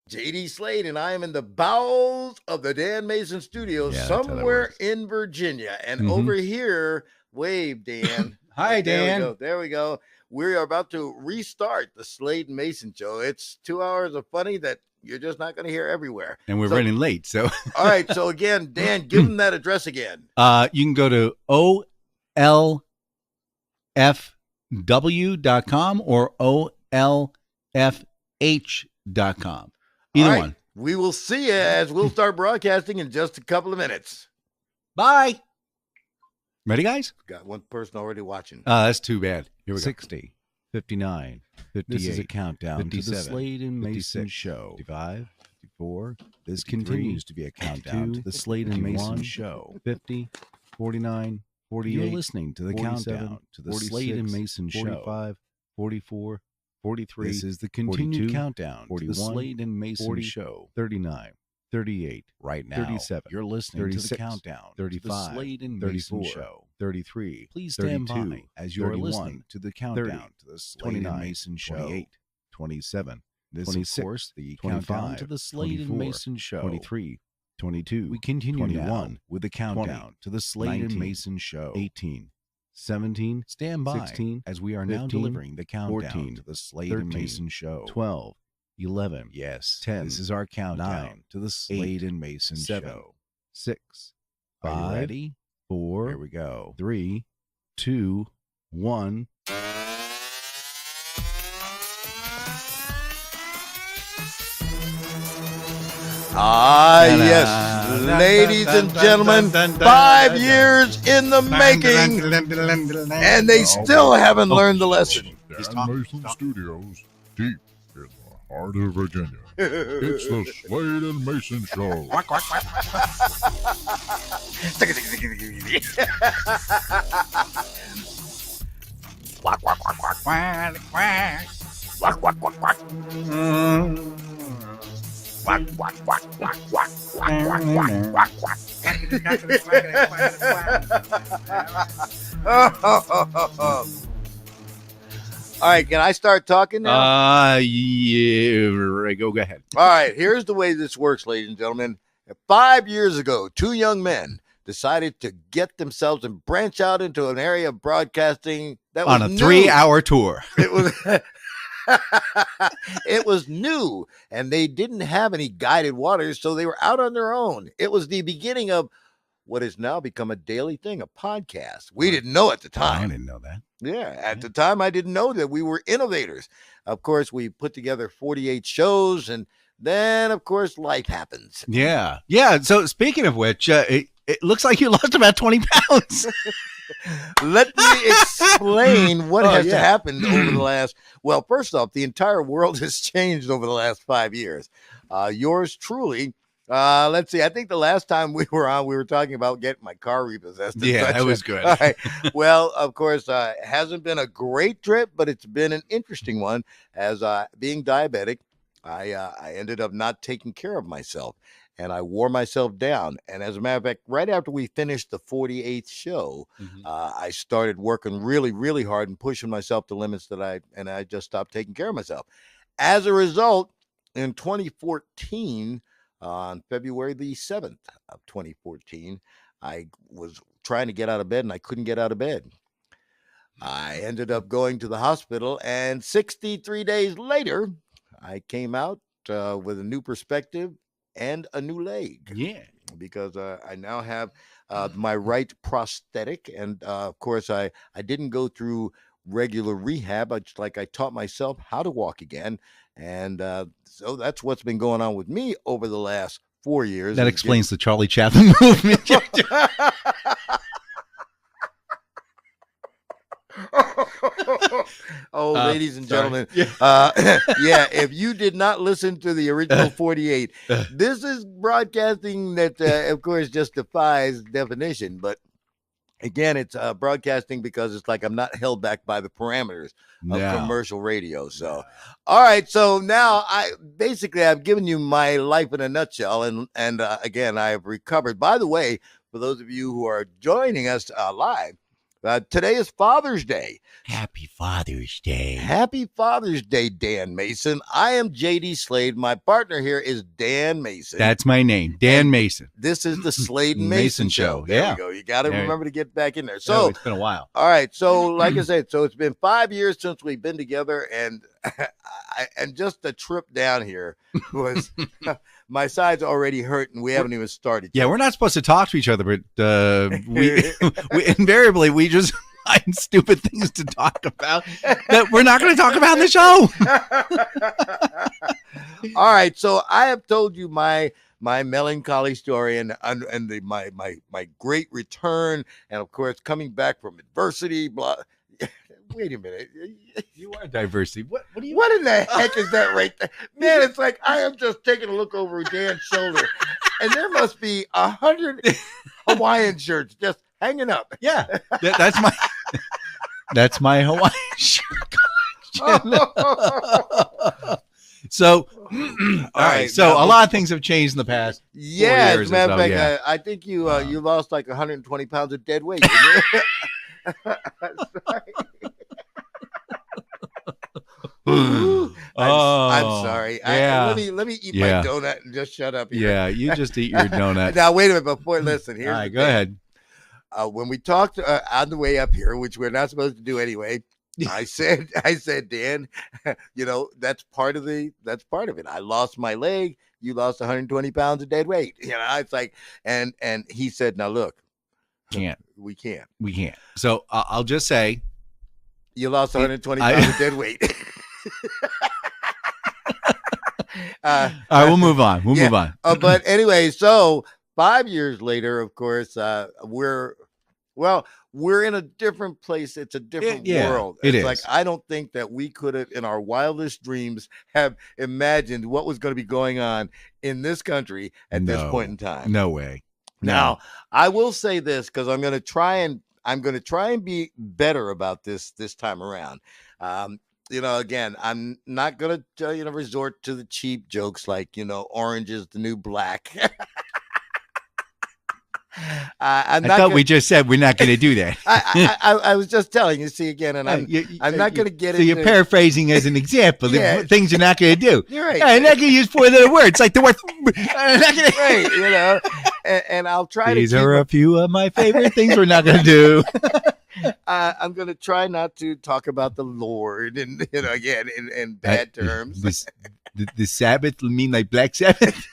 JD Slade, and I am in the bowels of the Dan Mayson studio somewhere in Virginia. And over here, wave, Dan. Hi, Dan. There we go. We are about to restart the Slade and Mayson show. It's 2 hours of funny that you're just not going to hear everywhere. And we're running late, so. All right, so again, Dan, give them that address again. You can go to olfw.com or olfh.com. Either one. We will see you as we'll start broadcasting in just a couple of minutes. Bye. Ready, guys? Got one person already watching. That's too bad. Here we 60, 59, 58. This is a countdown 57, to the Slade and Mayson show. 55, 54. This continues to be a countdown to the Slade and Mayson show. 50, 49, 48. You're listening to the countdown to the Slade and Mayson show. 45, 44, 43. This is the continued countdown 41, to the Slade and Mayson 40, show. 39, 38. Right now, 37. You're listening 36, to the countdown 35, to the Slade and Mayson show. 33. Please stand 32, by as you're listening to the countdown 30, to the Slade and Mayson show. 28, 27. This 26, of course, the countdown to the Slade and Mayson show. 23, 22. We continue 21 now with the countdown 20, to the Slade 19, and Mayson show. 18. 17, stand by 16, as we are 15, now delivering the countdown 14, to the Slade 13, and Mayson show. 12, 11, yes, 10. This is our countdown 9, to the Slade 8, and Mayson 7, show. 6, 5, ready? 4, here we go. 3, 2, 1. Yes, ladies and gentlemen, 5 years in the making, and they still haven't learned the lesson. Dan Mayson Studios, deep in the heart of Virginia. It's the Slade and Mayson Show. All right, can I start talking now? Yeah, go ahead. All right, here's the way this works, ladies and gentlemen. 5 years ago, two young men decided to get themselves and branch out into an area of broadcasting that was on a 3-hour tour. It was it was new, and they didn't have any guided waters, so they were out on their own. It was the beginning of what has now become a daily thing, a podcast. We didn't know at the time. I didn't know that. Yeah, at the time, I didn't know that we were innovators. Of course, we put together 48 shows, and then, of course, life happens. Yeah. So speaking of which, it looks like you lost about 20 pounds. Let me explain what has happened over the last. Well, first off, the entire world has changed over the last 5 years. Yours truly. Let's see. I think the last time we were on, we were talking about getting my car repossessed. Yeah, that was good. All right. Well, of course, it hasn't been a great trip, but it's been an interesting one. As being diabetic, I ended up not taking care of myself, and I wore myself down. And as a matter of fact, right after we finished the 48th show, I started working really, really hard and pushing myself to limits that I just stopped taking care of myself. As a result, in 2014, on February the 7th of 2014, I was trying to get out of bed, and I couldn't get out of bed. I ended up going to the hospital, and 63 days later, I came out with a new perspective and a new leg. Yeah. Because I now have my right prosthetic, and of course, I didn't go through regular rehab. I taught myself how to walk again, and so that's what's been going on with me over the last 4 years. That explains the Charlie Chaplin movement. Ladies and gentlemen, if you did not listen to the original 48, this is broadcasting that, of course, just defies definition. But again, it's broadcasting because it's like I'm not held back by the parameters of commercial radio. So, all right. So now I've given you my life in a nutshell. And again, I have recovered. By the way, for those of you who are joining us live, Today is Father's Day. Happy Father's Day. Happy Father's Day, Dan Mayson. I am JD Slade. My partner here is Dan Mayson. That's my name, Dan Mayson. This is the Slade and Mayson show. There we go. You got to remember to get back in there. So it's been a while. All right. So like I said, so it's been 5 years since we've been together, and and just the trip down here was my side's already hurt, and we haven't even started yet. Yeah, we're not supposed to talk to each other, but we invariably we just find stupid things to talk about that we're not going to talk about in the show. All right, so I have told you my melancholy story and my great return, and of course coming back from adversity. Blah. Wait a minute. You are diversity. What do you? What in the heck is that right there? Man, it's like I am just taking a look over Dan's shoulder, and there must be 100 Hawaiian shirts just hanging up. Yeah, that's my Hawaiian shirt. So, all right. So a lot of things have changed in the past. Yeah, 4 years as a matter of fact, yeah. I think you lost like 120 pounds of dead weight. I'm sorry. Yeah. Let me eat my donut and just shut up here. Yeah, you just eat your donut. Now wait a minute before listen. Here's all right, the go thing. ahead. When we talked on the way up here, which we're not supposed to do anyway, I said, Dan, that's part of it. I lost my leg. You lost 120 pounds of dead weight. It's like, and he said, now look, we can't. So I'll just say, you lost 120 pounds of dead weight. All right, we'll move on. Move on. But anyway, so 5 years later, of course, we're in a different place. It's a different world. It's like, I don't think that we could have, in our wildest dreams, have imagined what was going to be going on in this country at this point in time. No way. Now, I will say this because I'm going to try and be better about this time around. Again, I'm not going to resort to the cheap jokes like, orange is the new black. I thought we just said we're not going to do that. I was just telling you, see, again, and I'm not going to get into... So you're paraphrasing as an example of things you're not going to do. You're right. I'm not going to use 4-letter words like the word... Right, and I'll try These are a few of my favorite things we're not going to do. I'm going to try not to talk about the Lord and, again, in bad terms. The Sabbath mean like Black Sabbath?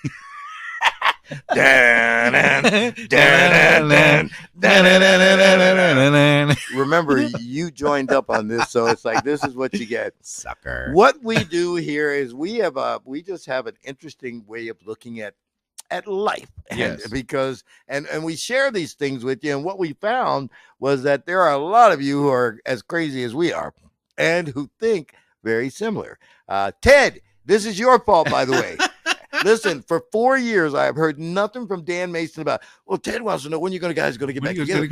Remember, you joined up on this, so it's like this is what you get, sucker. What we do here is we just have an interesting way of looking at life, because we share these things with you. And what we found was that there are a lot of you who are as crazy as we are, and who think very similar. Ted, this is your fault, by the way. Listen, for 4 years, I have heard nothing from Dan Mayson about, well, Ted wants to know when you guys going to get back together.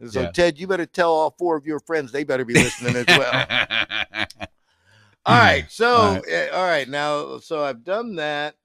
So, Ted, you better tell all 4 of your friends they better be listening as well. All right. So, all right. Now, so I've done that.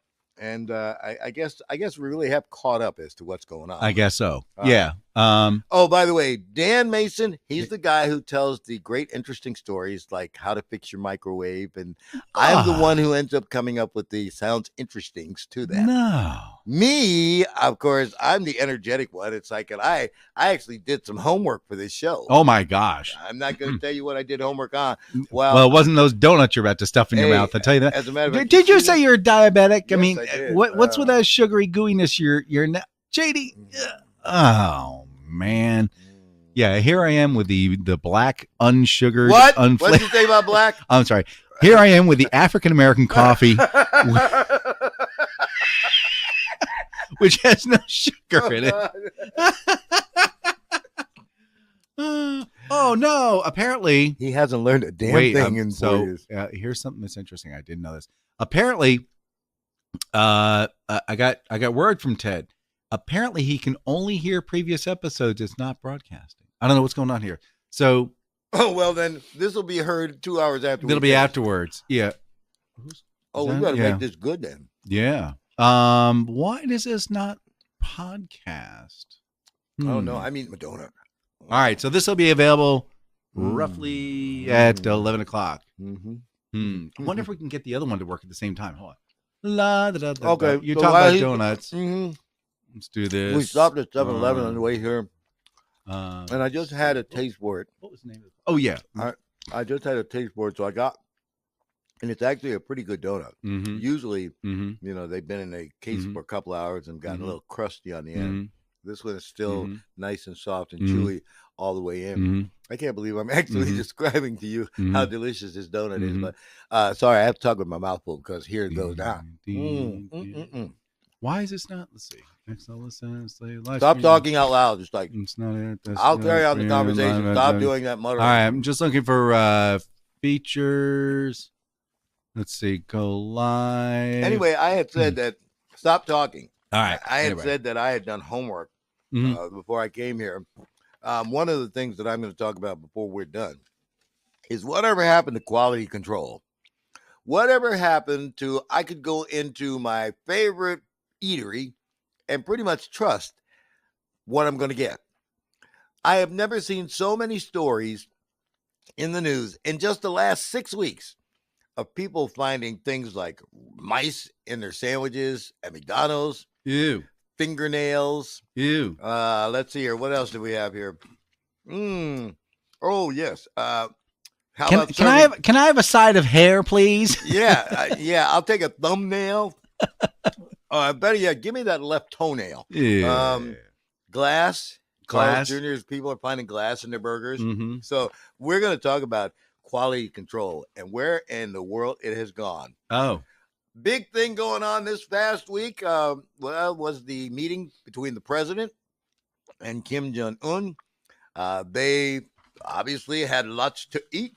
And I guess we really have caught up as to what's going on. I guess so. Yeah. By the way, Dan Mayson, he's the guy who tells the great, interesting stories like how to fix your microwave. And I'm the one who ends up coming up with the sounds interestings to that. No. Me, of course, I'm the energetic one. It's like, and I actually did some homework for this show. Oh, my gosh. I'm not going to tell you what I did homework on. Well, it wasn't those donuts you're about to stuff in your mouth. I'll tell you that. As a matter of fact, did you say you're diabetic? Yes, I mean, what's with that sugary gooiness? You're not, JD. Oh man, yeah. Here I am with the black unsugared. What did you say about black? I'm sorry. Here I am with the African American coffee, which has no sugar in it. Oh no! Apparently, he hasn't learned a damn thing in 4 years. Here's something that's interesting. I didn't know this. Apparently, I got word from Ted. Apparently, he can only hear previous episodes. It's not broadcasting. I don't know what's going on here. So, well, then this will be heard 2 hours after. It'll be afterwards. Yeah. We better make this good then. Yeah. Why does this not podcast? Oh, no, I mean Madonna. All right, so this will be available roughly at 11 o'clock. I wonder if we can get the other one to work at the same time. Hold on. Okay. You're so talking while about donuts. Let's do this. We stopped at 7-Eleven on the way here. And I just had a taste for it. What was the name of it? Oh, yeah. I just had a taste for it, so I got, and it's actually a pretty good donut. Usually, you know, they've been in a case for a couple hours and gotten a little crusty on the end. This one is still nice and soft and chewy all the way in. I can't believe I'm actually describing to you how delicious this donut is. But sorry, I have to talk with my mouth full because here it goes now. Why is this not? Let's see. Stop talking out loud. Just like it's not. I'll carry on the conversation. Stop doing that muttering. All right, I'm just looking for features. Let's see. Go live. Anyway, I had said that. Stop talking. All right. I had said that I had done homework before I came here. One of the things that I'm going to talk about before we're done is whatever happened to quality control. Whatever happened to, I could go into my favorite eatery and pretty much trust what I'm going to get. I have never seen so many stories in the news in just the last 6 weeks of people finding things like mice in their sandwiches at McDonald's. Ew. Fingernails. Ew. Let's see here. What else do we have here? Oh, yes. Can I have a side of hair, please? Yeah. I'll take a thumbnail. Better yet, give me that left toenail. Yeah. Glass. Juniors, people are finding glass in their burgers. So we're going to talk about quality control and where in the world it has gone. Oh. Big thing going on this past week was the meeting between the president and Kim Jong-un. They obviously had lots to eat.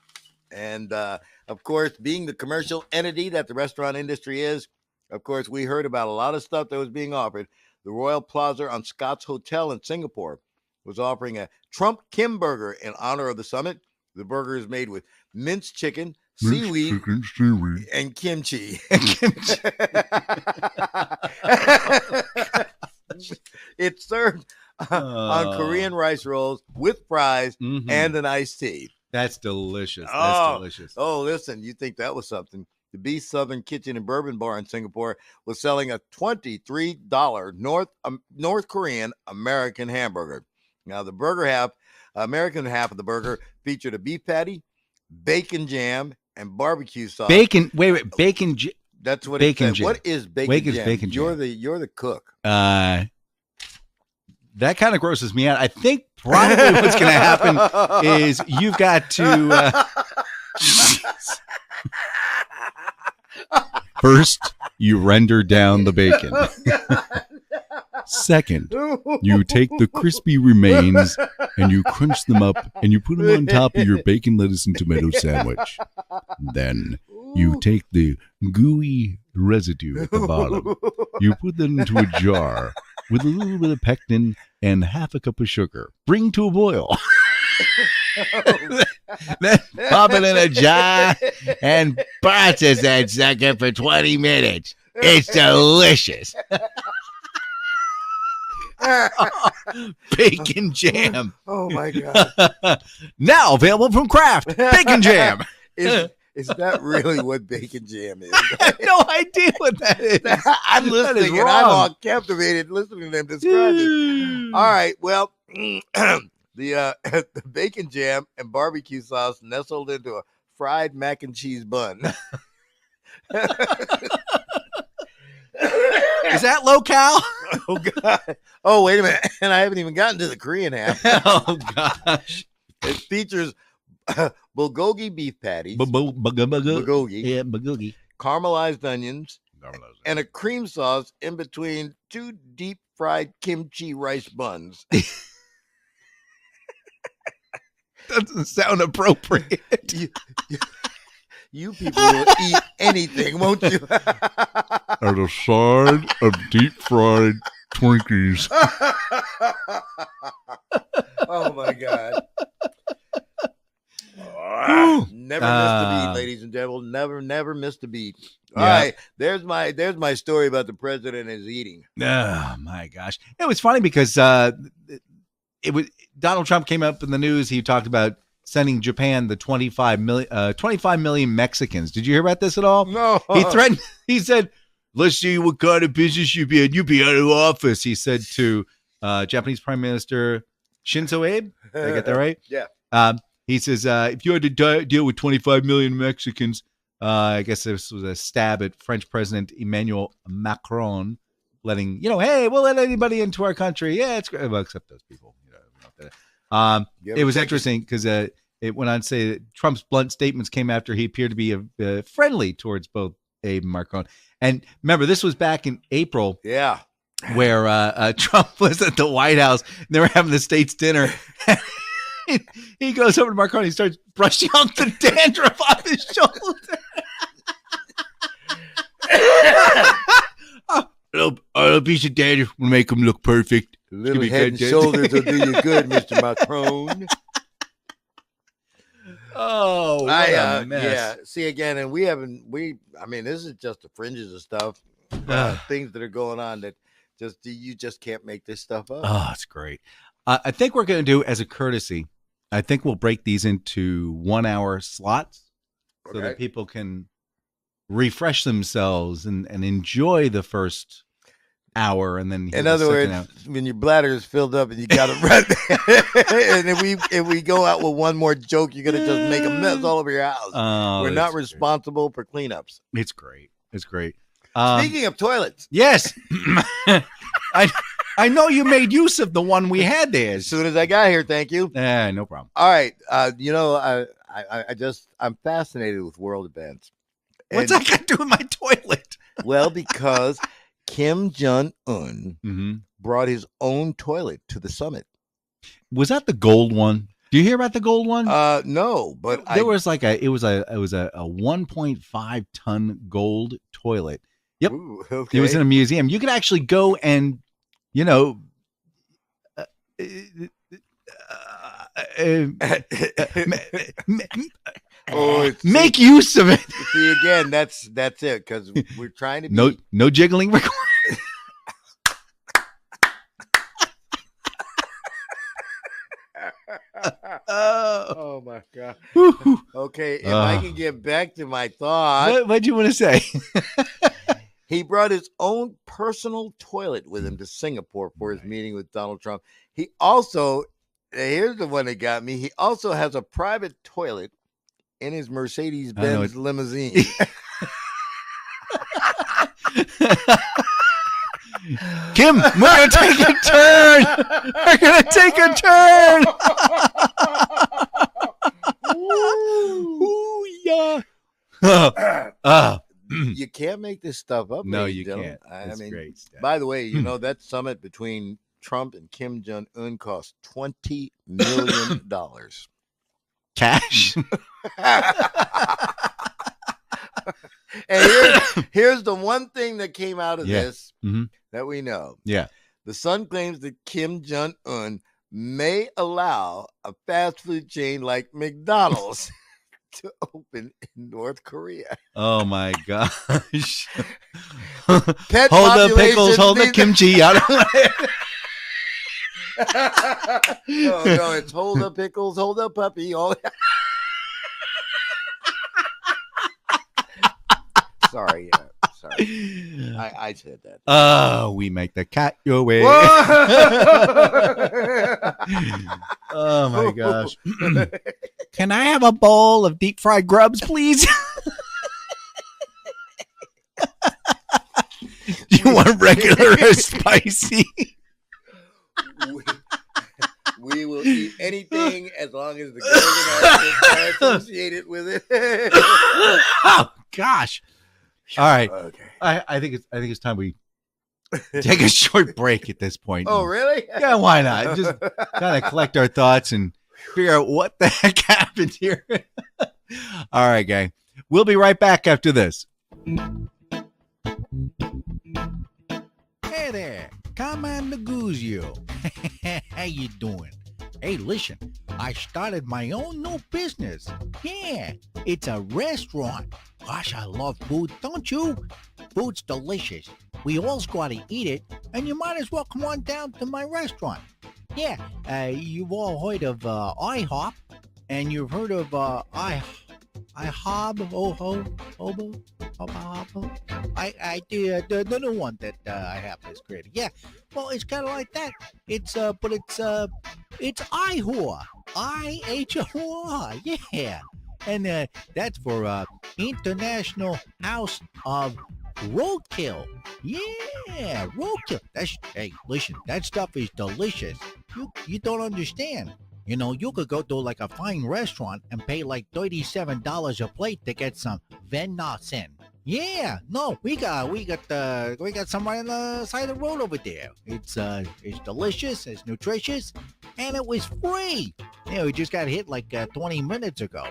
And, of course, being the commercial entity that the restaurant industry is, of course, we heard about a lot of stuff that was being offered. The Royal Plaza on Scott's Hotel in Singapore was offering a Trump Kim burger in honor of the summit. The burger is made with minced chicken, seaweed, and kimchi. It's served on Korean rice rolls with fries and an iced tea. That's delicious. That's delicious. Oh, listen, you think that was something. The Beast Southern Kitchen and Bourbon Bar in Singapore was selling a $23 North Korean American hamburger. Now, the American half of the burger featured a beef patty, bacon jam, and barbecue sauce. Bacon That's what bacon it said. jam. What is bacon jam? Bacon jam. You're the cook. That kind of grosses me out. I think probably what's going to happen is you've got to first you render down the bacon. Second, you take the crispy remains and you crunch them up and you put them on top of your bacon, lettuce, and tomato sandwich. Then you take the gooey residue at the bottom. You put them into a jar with a little bit of pectin and half a cup of sugar. Bring to a boil. Then pop it in a jar and process that sucker for 20 minutes. It's delicious. Bacon jam. Oh my God. Now available from Kraft. Bacon jam. Is that really what bacon jam is? I have no idea what that is. I'm listening and I'm all captivated listening to them describe it. All right. Well, the bacon jam and barbecue sauce nestled into a fried mac and cheese bun. Is that low-cal? Oh, God. Oh, wait a minute. And I haven't even gotten to the Korean half. Oh, gosh. It features bulgogi beef patties, Bulgogi. Yeah, bulgogi. caramelized onions, and a cream sauce in between two deep-fried kimchi rice buns. Doesn't sound appropriate. You people will eat anything, won't you? And a side of deep-fried Twinkies. Oh, my God. Never missed a beat, ladies and gentlemen. Never missed a beat. All right, there's my story about the president and his eating. Oh my gosh, it was funny because it was Donald Trump came up in the news. He talked about sending Japan the 25 million Mexicans. Did you hear about this at all? No. He threatened. He said, "Let's see what kind of business you be in. You be out of office." He said to Japanese Prime Minister Shinzo Abe. Did I get that right? Yeah. He says, if you had to deal with 25 million Mexicans, I guess this was a stab at French President Emmanuel Macron, letting, hey, we'll let anybody into our country. Yeah, it's great. Well, except those people. It was interesting because it went on to say that Trump's blunt statements came after he appeared to be friendly towards both Abe and Macron. And remember, this was back in April. Yeah. Where Trump was at the White House and they were having the state's dinner. He goes over to Macron and he starts brushing out the dandruff off his shoulder. A piece of dandruff will make him look perfect. A little head and shoulders will do you good, Mr. Macron. Oh, what a mess. Yeah. See, again, and this is just the fringes of stuff, things that are going on that you just can't make this stuff up. Oh, it's great. I think we're going to do, as a courtesy, I think we'll break these into 1 hour slots so that people can refresh themselves and enjoy the first hour. And then, in other words, when your bladder is filled up and you got to run, and if we go out with one more joke, you're going to just make a mess all over your house. Oh, we're not responsible for cleanups. It's great. It's great. Speaking of toilets. Yes. I know you made use of the one we had there. As soon as I got here, thank you. No problem. All right. I'm fascinated with world events. What's that got to do with my toilet? Well, because Kim Jong-un brought his own toilet to the summit. Was that the gold one? Do you hear about the gold one? No, but there was like it was a 1.5 ton gold toilet. Yep. Ooh, okay. It was in a museum. You could actually go and, make use of it. See, again, that's it, because we're trying to be... No jiggling required. Oh my God. Okay, if I can get back to my thought. What'd you want to say? He brought his own personal toilet with him to Singapore for his meeting with Donald Trump. He also, here's the one that got me, he also has a private toilet in his Mercedes-Benz limousine. Kim, we're going to take a turn. We're going to take a turn. Ooh, yeah. You can't make this stuff up. No, you gentlemen. can't. That's great stuff. By the way, that summit between Trump and Kim Jong-un cost $20 million. Cash? And here's the one thing that came out of this that we know. Yeah. The Sun claims that Kim Jong-un may allow a fast food chain like McDonald's to open in North Korea. Oh my gosh. Hold the pickles, hold the kimchi out of No, it's hold the pickles, hold the puppy. Sorry. I said that. Oh, we make the cat your way. Oh my gosh. Can I have a bowl of deep fried grubs, please? Do you want regular or spicy? We will eat anything as long as the golden are associated with it. Oh gosh. All right. Okay. I think it's time we take a short break at this point. Oh, really? Yeah, why not? Just kind of collect our thoughts and figure out what the heck happened here. All right, gang. We'll be right back after this. Hey there, Commander Guzio. How you doing? Hey, listen, I started my own new business. Yeah, it's a restaurant. Gosh, I love food, don't you? Food's delicious. We all's gotta eat it, and you might as well come on down to my restaurant. Yeah, you've all heard of IHOP, and you've heard of IHOB, Hobo, I do the new one that IHOP has created. Yeah, well, it's kind of like that. It's IHOR, IHOR, yeah, and that's for International House of Roadkill. Yeah, roadkill. Hey, listen, that stuff is delicious. You don't understand. You know, you could go to like a fine restaurant and pay like $37 a plate to get some venison. Yeah, no, we got some right on the side of the road over there. It's delicious, it's nutritious, and it was free. You know, we just got hit like 20 minutes ago.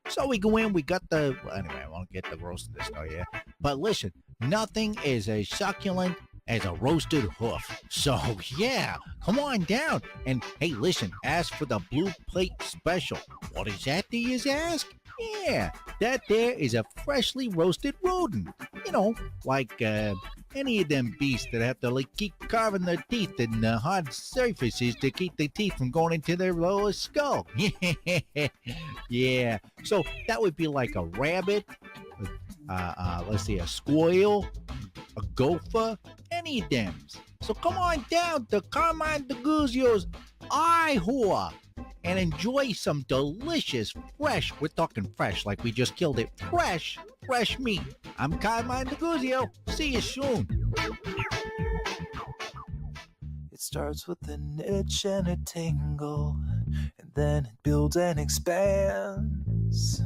So we go in, we got anyway, I won't get the roast of this stuff, yeah. But listen, nothing is as succulent as a roasted hoof. So yeah, come on down. And hey, listen, ask for the blue plate special. What is that, do you ask? Yeah, that there is a freshly roasted rodent. You know, like any of them beasts that have to like keep carving their teeth in hard surfaces to keep the teeth from going into their lower skull. Yeah, so that would be like a rabbit, let's see, a squirrel, a gopher, any of them. So come on down to Carmine DeGuzio's IHOR and enjoy some delicious, fresh, we're talking fresh like we just killed it, fresh meat. I'm Carmine DeGuzio. See you soon. It starts with an itch and a tingle, and then it builds and expands.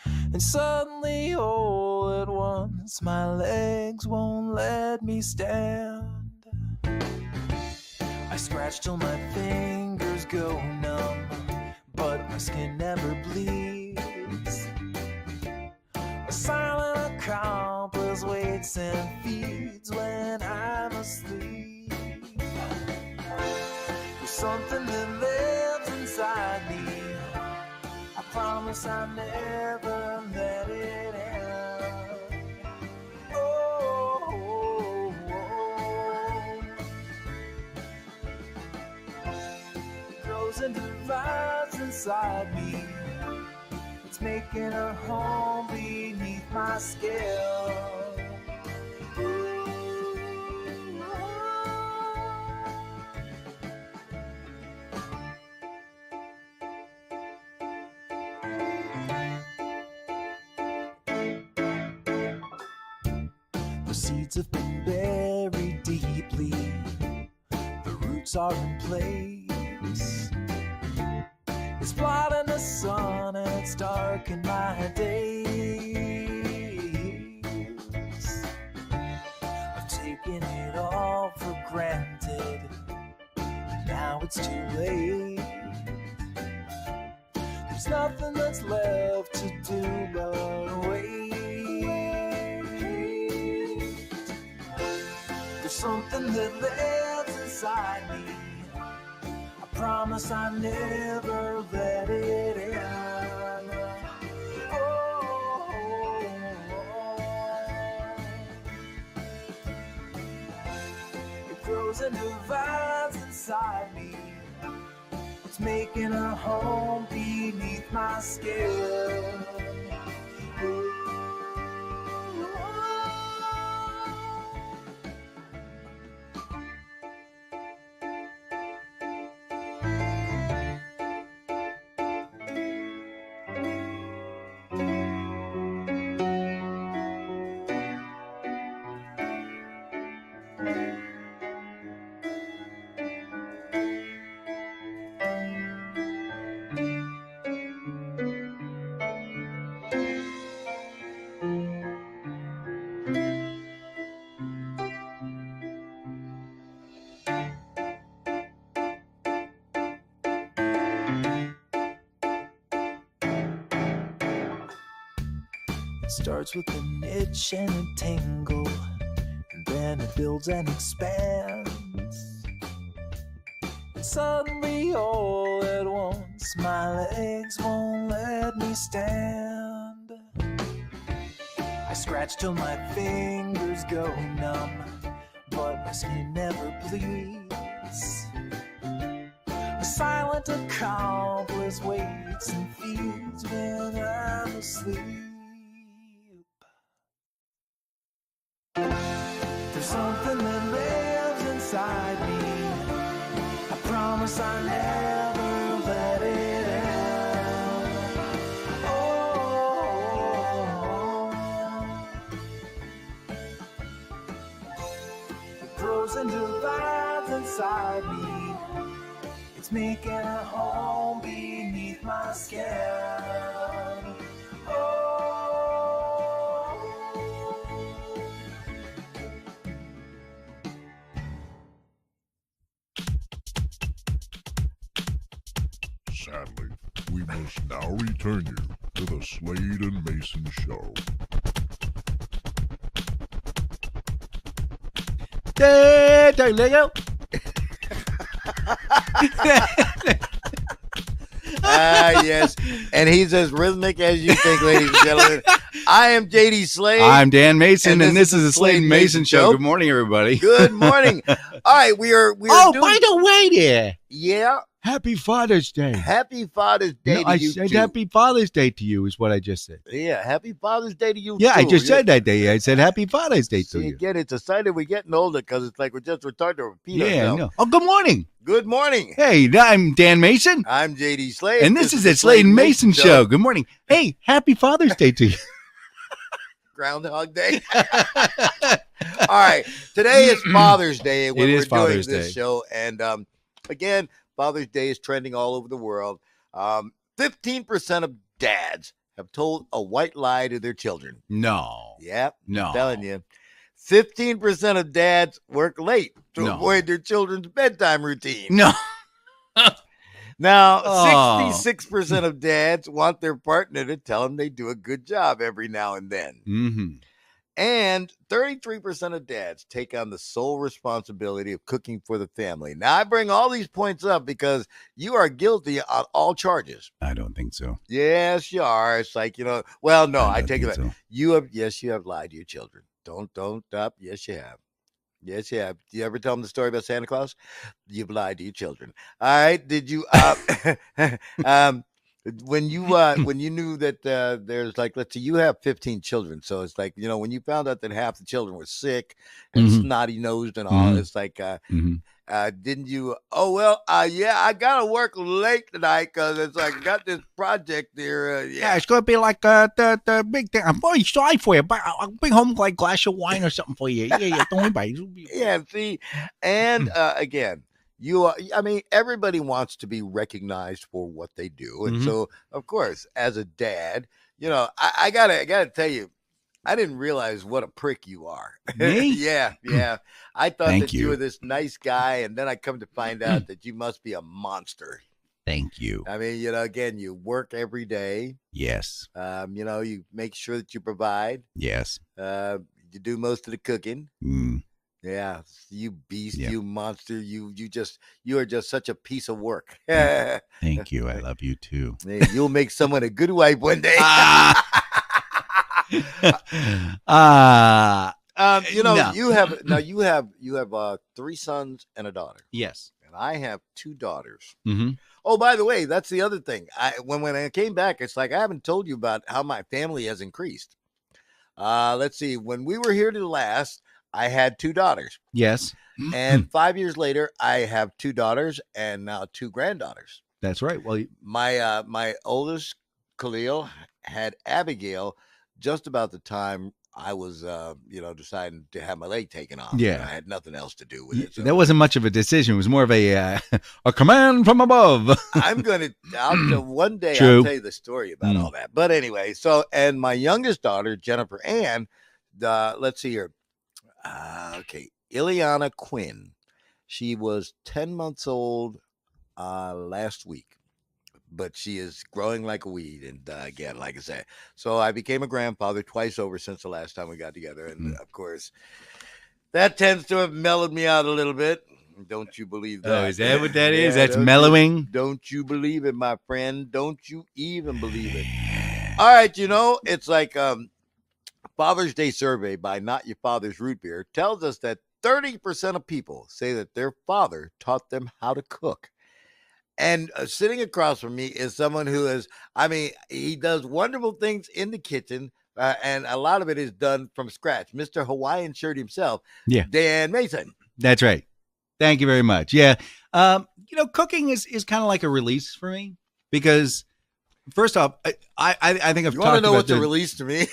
And suddenly, all at once, my legs won't let me stand. I scratch till my fingers go numb, but my skin never bleeds. A silent accomplice waits and feeds when I'm asleep. There's something that lives inside me. I promise I'll never let it end. Oh, oh, oh. It grows and divides inside me. It's making a home beneath my skin. The seeds have been buried deeply. The roots are in place. It's bright in the sun and it's dark in my days. I've taken it all for granted, but now it's too late. There's nothing that's left to do but wait. There's something that lives inside me. I promise I never let it end. Oh, oh, oh. It grows and divides inside me. It's making a home beneath my skin. It starts with an itch and a tingle, and then it builds and expands. And suddenly, all at once, my legs won't let me stand. I scratch till my fingers go numb, but my skin never bleeds. A silent accomplice waits and feeds when I'm asleep. There's something that lives inside me. I promise I never let it out. It grows and divides inside me. It's making a home beneath my skin. Sadly, we must now return you to the Slade and Mayson show. Lego. Yes. And he's as rhythmic as you think, ladies and gentlemen. I am JD Slade. I'm Dan Mason, and this is the Slade and Mayson show. Good morning, everybody. Good morning. All right, we are Oh, doing, by the way there. yeah. Happy Father's Day. Happy Father's Day No, I to you said too. Happy Father's Day to you is what I just said. Yeah, happy Father's Day to you Yeah, too. I just said that day. I said Happy Father's Day to See, you. again, it's a sign that we're getting older because it's like we're just retarded to repeat Yeah, I ourselves. know. Oh, good morning. Good morning. Hey, I'm Dan Mason, I'm JD Slade. and this is the Slade and Mason show. Good morning. Hey, Happy Father's Day to you. Groundhog Day. All right, today is Father's Day when It we're is Father's doing this Day. show, and again, Father's Day is trending all over the world. 15% of dads have told a white lie to their children. No. Yep, No. I'm telling you. 15% of dads work late to No. avoid their children's bedtime routine. No. Now, Oh. 66% of dads want their partner to tell them they do a good job every now and then. Mm-hmm. And 33% of dads take on the sole responsibility of cooking for the family. Now, I bring all these points up because you are guilty on all charges. I don't think so. Yes, you are. It's like, well, no, I don't take it back. think so. You have lied to your children. Don't stop. Yes, you have. Yes, you have. Do you ever tell them the story about Santa Claus? You've lied to your children. All right. Did you, when you knew that there's like, let's see, you have 15 children, so it's like, when you found out that half the children were sick and Mhm. snotty nosed and all, Mhm. it's like Mhm. didn't you, yeah, I gotta work late tonight because it's like I got this project there. Yeah, it's gonna be like the big thing. I'm very sorry for you, but I'll bring home like a glass of wine or something for you. Yeah, don't worry about it. Yeah, see, and again, everybody wants to be recognized for what they do, and Mhm. so of course, as a dad, I gotta tell you, I didn't realize what a prick you are. Me? Yeah. I thought Thank that you were this nice guy, and then I come to find out that you must be a monster. Thank you. I mean, again, you work every day. Yes. You make sure that you provide. Yes. You do most of the cooking. Mm. Yeah, you beast, Yeah. you monster, you are just such a piece of work. Thank you. I love you too. Hey, you'll make someone a good wife one day. No. You have 3 sons and a daughter, Yes. and I have 2 daughters. Mm-hmm. Oh, by the way, that's the other thing. When I came back, it's like I haven't told you about how my family has increased. Let's see. When we were here to last, I had 2 daughters. Yes. And 5 years later, I have 2 daughters and now 2 granddaughters. That's right. Well, My oldest, Khalil, had Abigail just about the time I was, deciding to have my leg taken off. Yeah. I had nothing else to do with it. So that wasn't much of a decision. It was more of a command from above. one day True. I'll tell you the story about all that. But anyway, and my youngest daughter, Jennifer Ann, let's see here. Ileana Quinn. She was 10 months old last week, but she is growing like a weed. And again, like I said, so I became a grandfather twice over since the last time we got together. And of course, that tends to have mellowed me out a little bit. Don't you believe that? Oh, is that what that is? Yeah, That's mellowing? Don't you believe it, my friend? Don't you even believe it? All right, it's like Father's Day survey by Not Your Father's Root Beer tells us that 30% of people say that their father taught them how to cook. And sitting across from me is someone who is, I mean, he does wonderful things in the kitchen, and a lot of it is done from scratch. Mr. Hawaiian Shirt himself, Yeah. Dan Mason. That's right. Thank you very much. Yeah. Cooking is kind of like a release for me because first off, I think I've You want to talked know about what's a release to me?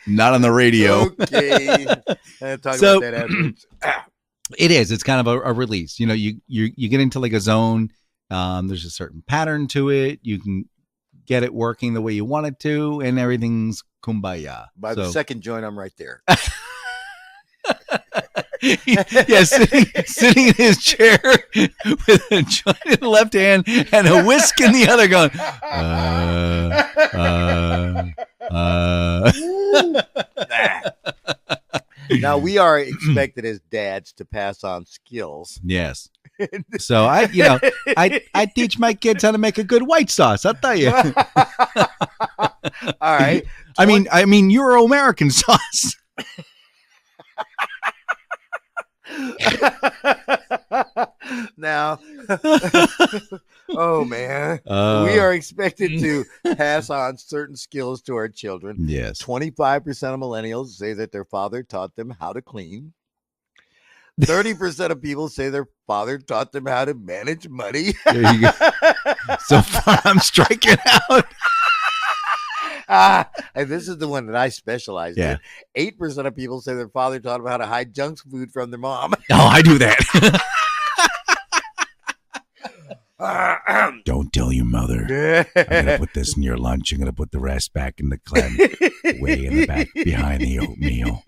not on the radio. Okay. Talk So- about that afterwards. It is. It's kind of a release. You get into like a zone. There's a certain pattern to it. You can get it working the way you want it to, and everything's kumbaya. By the second joint, I'm right there. Yeah, sitting in his chair with a joint in the left hand and a whisk in the other, going. Now we are expected as dads to pass on skills. Yes. So I teach my kids how to make a good white sauce. I'll tell you. All right. I mean, Euro-American sauce. Now, oh man, we are expected to pass on certain skills to our children. Yes. 25% of millennials say that their father taught them how to clean. 30% of people say their father taught them how to manage money. There you go. So far, I'm striking out. And this is the one that I specialize in. 8% of people say their father taught them how to hide junk food from their mom. Oh, I do that. Don't tell your mother. I'm going to put this in your lunch. I'm going to put the rest back in the clam way in the back behind the oatmeal.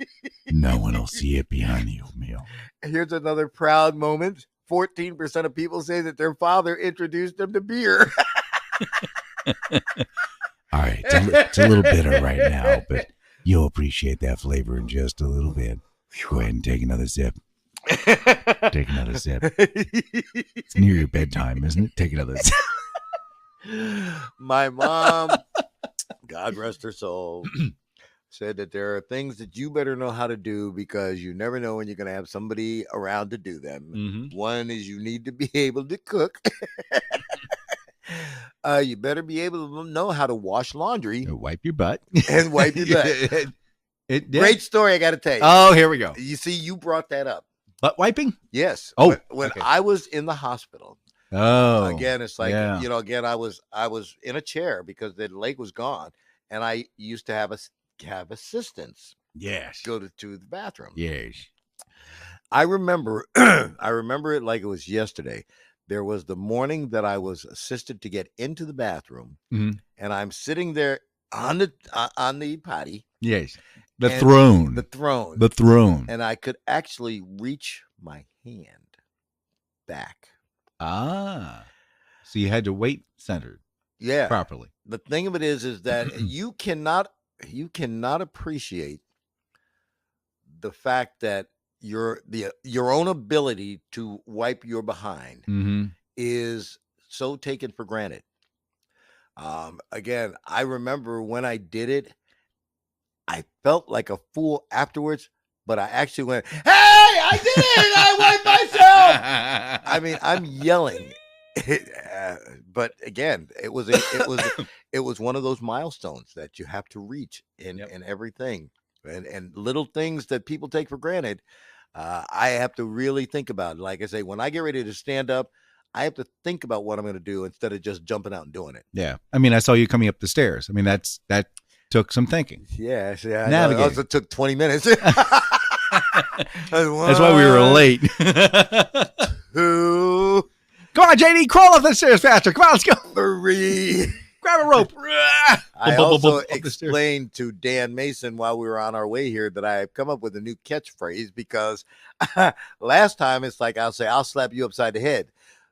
No one will see it behind the oatmeal. Here's another proud moment. 14% of people say that their father introduced them to beer. All right, it's a little bitter right now, but you'll appreciate that flavor in just a little bit. Go ahead and take another sip. Take another sip. It's near your bedtime, isn't it? Take another sip. My mom, God rest her soul, said that there are things that you better know how to do because you never know when you're going to have somebody around to do them. Mm-hmm. One is you need to be able to cook. You better be able to know how to wash laundry. Wipe your butt. And wipe your butt. Great story, I got to tell you. Oh, here we go. You see, you brought that up. Butt wiping? Yes. Oh, when okay. I was in the hospital. Oh. Again, it's like, yeah. again, I was in a chair because the leg was gone. And I used to have assistants. Yes. Go to the bathroom. Yes. I remember it like it was yesterday. There was the morning that I was assisted to get into the bathroom, mm-hmm. and I'm sitting there on the potty. Yes, the throne, and I could actually reach my hand back. Ah, so you had to wait centered, properly. The thing of it is that you cannot appreciate the fact that your own ability to wipe your behind mm-hmm. is so taken for granted. Again, I remember when I did it, I felt like a fool afterwards, but I actually went, "Hey, I did it! I wiped myself!" I mean, I'm yelling, but again, it was one of those milestones that you have to reach in everything, and little things that people take for granted. I have to really think about it. Like I say, when I get ready to stand up, I have to think about what I'm going to do instead of just jumping out and doing it. Yeah. I mean, I saw you coming up the stairs. I mean, that took some thinking. Yeah. Navigating. It also took 20 minutes. That's why we were late. Two. Come on, JD, crawl up the stairs faster. Come on, let's go. 3. Grab a rope. I also explained to Dan Mason while we were on our way here that I have come up with a new catchphrase because last time it's like I'll say, "I'll slap you upside the head."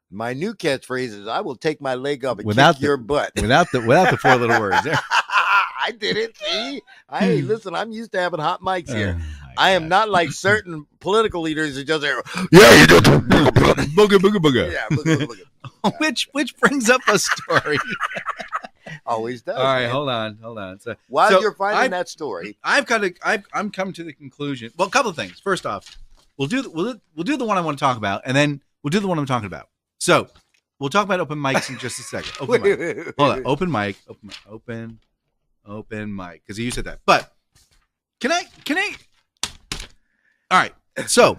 My new catchphrase is, "I will take my leg up and kick your butt." Without the 4 little words. I did it. See, hey, listen, I'm used to having hot mics here. I am not like certain political leaders who just say, "Yeah, you do booga booga booga." Yeah, booga booga. Which brings up a story. Always does. All right, man. hold on. So while you're finding that story, I'm come to the conclusion. Well, a couple of things. First off, we'll do the one I want to talk about, and then We'll do the one I'm talking about. So we'll talk about open mics in just a second. Open mic. Hold on. Open mic. Open mic. Because you said that. But can I? All right. So,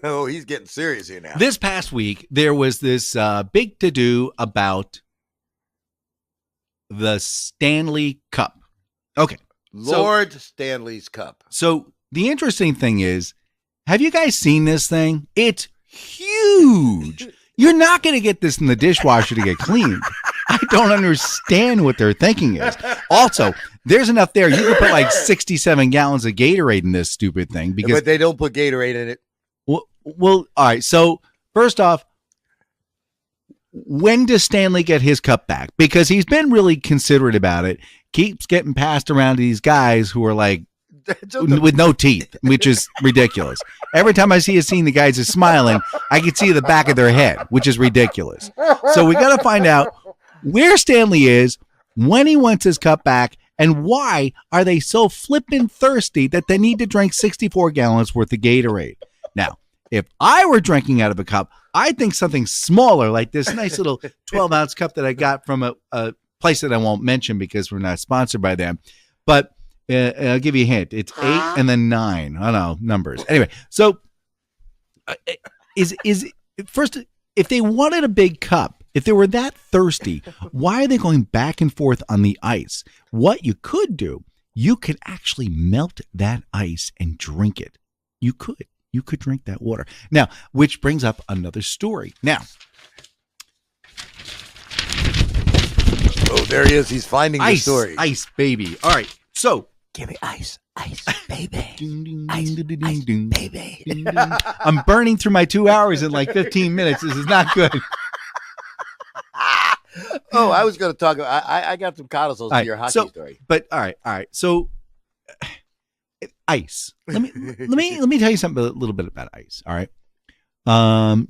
oh, he's getting serious here now. This past week, there was this big to-do about the Stanley Cup. Okay. Lord Stanley's Cup. So, the interesting thing is, have you guys seen this thing? It's huge. You're not going to get this in the dishwasher to get cleaned. I don't understand what their thinking is. Also, there's enough there. You can put like 67 gallons of Gatorade in this stupid thing. But they don't put Gatorade in it. Well, all right. So, first off, when does Stanley get his cup back? Because he's been really considerate about it. Keeps getting passed around to these guys who are like, with no teeth, which is ridiculous. Every time I see a scene, the guys are smiling. I can see the back of their head, which is ridiculous. So we got to find out where Stanley is, when he wants his cup back, and why are they so flippin' thirsty that they need to drink 64 gallons worth of Gatorade. Now, if I were drinking out of a cup, I think something smaller, like this nice little 12-ounce cup that I got from a place that I won't mention because we're not sponsored by them. But I'll give you a hint. It's 8 and then 9. I don't know, numbers. Anyway, so is first, if they wanted a big cup, if they were that thirsty, why are they going back and forth on the ice? What you could do, you could actually melt that ice and drink it. You could drink that water. Now, which brings up another story. Now, oh, there he is. He's finding the story. Ice, baby. All right. So, Give me ice, baby. ding, ding, Ice, ding, ding, ice, ding, baby. ding, ding. I'm burning through my 2 hours in like 15 minutes. This is not good. Oh, I was going to talk about. I got some codicils to your hockey story. But all right. So, ice. Let me tell you something a little bit about ice. All right.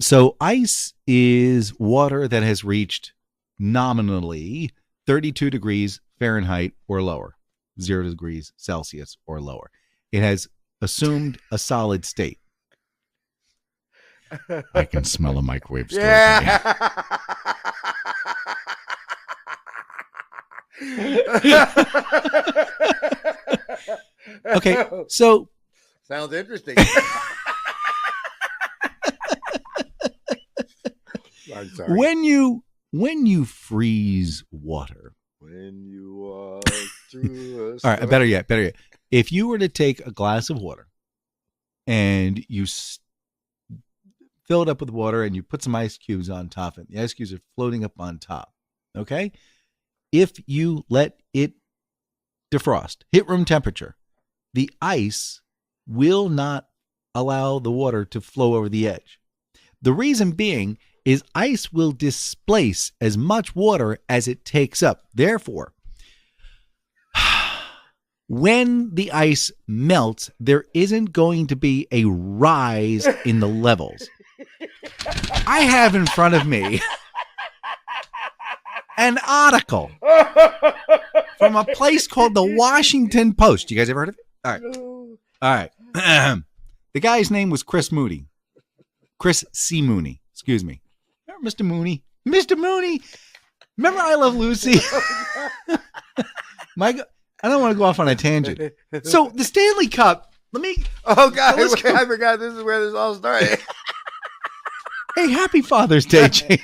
So ice is water that has reached nominally 32 degrees Fahrenheit or lower, 0 degrees Celsius or lower. It has assumed a solid state. I can smell a microwave stove. Yeah. Okay, so sounds interesting. I'm sorry. When you freeze water, when you walk through all right, better yet, if you were to take a glass of water and you fill it up with water and you put some ice cubes on top of it, the ice cubes are floating up on top. Okay, if you let it defrost, hit room temperature, the ice will not allow the water to flow over the edge. The reason being is ice will displace as much water as it takes up. Therefore, when the ice melts, there isn't going to be a rise in the levels. I have in front of me an article from a place called the Washington Post. You guys ever heard of it? All right. The guy's name was Chris Mooney. Chris C. Mooney. Excuse me. Remember Mr. Mooney? Mr. Mooney. Remember I Love Lucy? I don't want to go off on a tangent. So the Stanley Cup, Oh, God. I forgot this is where this all started. Hey, happy Father's Day, Jane.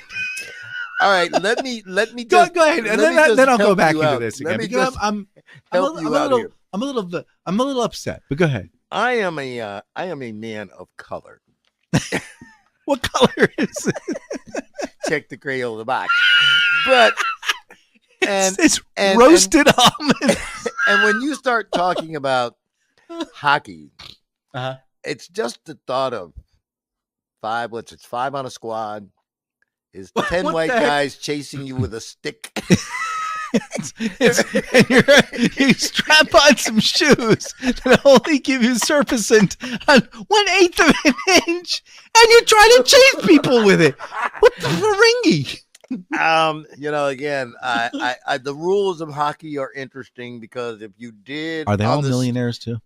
All right, let me Go ahead, and then I'll go back into this again. Because I'm a little upset, but go ahead. I am a man of color. What color is it? Check the Crayola of the box. But it's roasted almonds. And when you start talking about hockey, it's just the thought of five on a squad. Is 10 white guys chasing you with a stick? You strap on some shoes that only give you surfactant on 1/8 of an inch, and you try to chase people with it. What the Ferengi? Again, I the rules of hockey are interesting because if you did, are they all millionaires too?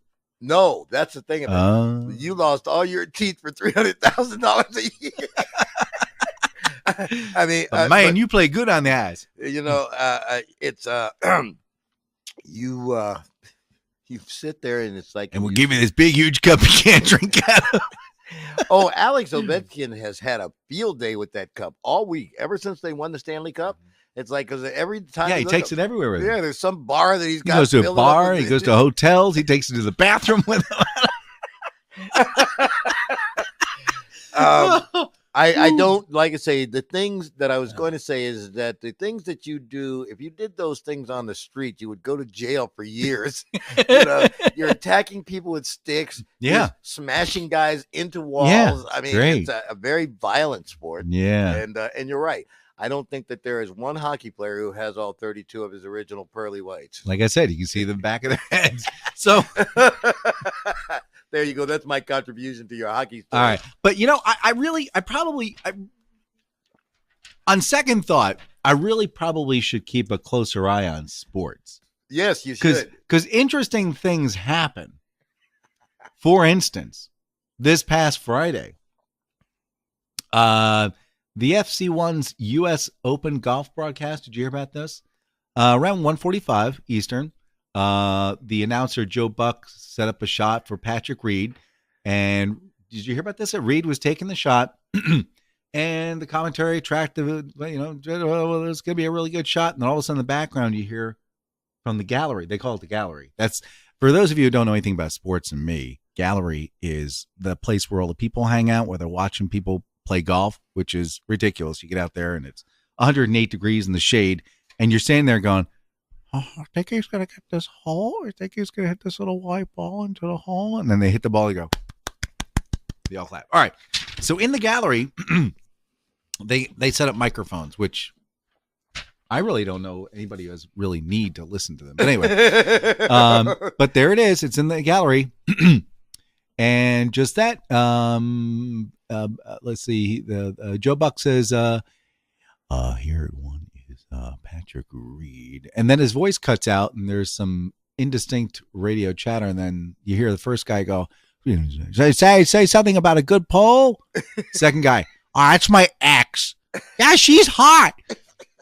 No, that's the thing about it. You lost all your teeth for $300,000 a year. I mean, man, you play good on the eyes. You know, it's you sit there and it's like, and we'll give you this big, huge cup you can't drink out of. Oh, Alex Ovechkin has had a field day with that cup all week, ever since they won the Stanley Cup. It's like, because every time he takes it everywhere with him. Yeah, there's some bar that he's got. He goes to a bar, he goes to hotels, he takes it to the bathroom with him. I don't, like I say, the things that I was going to say is that the things that you do, if you did those things on the street, you would go to jail for years. You're attacking people with sticks. Yeah. Smashing guys into walls. Yeah, I mean, great. it's a very violent sport. Yeah. And you're right. I don't think that there is one hockey player who has all 32 of his original pearly whites. Like I said, you can see the back of their heads. So there you go. That's my contribution to your hockey story. All right. But, on second thought, I really probably should keep a closer eye on sports. Yes, you should. Because interesting things happen. For instance, this past Friday, the FC1's U.S. Open golf broadcast, did you hear about this? Around 1:45 Eastern, the announcer Joe Buck set up a shot for Patrick Reed. And did you hear about this? That Reed was taking the shot, and the commentary tracked it's going to be a really good shot. And then all of a sudden in the background, you hear from the gallery. They call it the gallery. That's, for those of you who don't know anything about sports and me, gallery is the place where all the people hang out, where they're watching people play golf, which is ridiculous. You get out there and it's 108 degrees in the shade, and you're standing there going, oh, I think he's going to get this hole. I think he's going to hit this little white ball into the hole. And then they hit the ball, you go, they all clap. All right. So in the gallery, they set up microphones, which I really don't know anybody who has really need to listen to them. But anyway, but there it is. It's in the gallery. And just that, let's see. Joe Buck says, here one is Patrick Reed. And then his voice cuts out and there's some indistinct radio chatter. And then you hear the first guy go, say something about a good pole. Second guy, oh, that's my ex. Yeah, she's hot.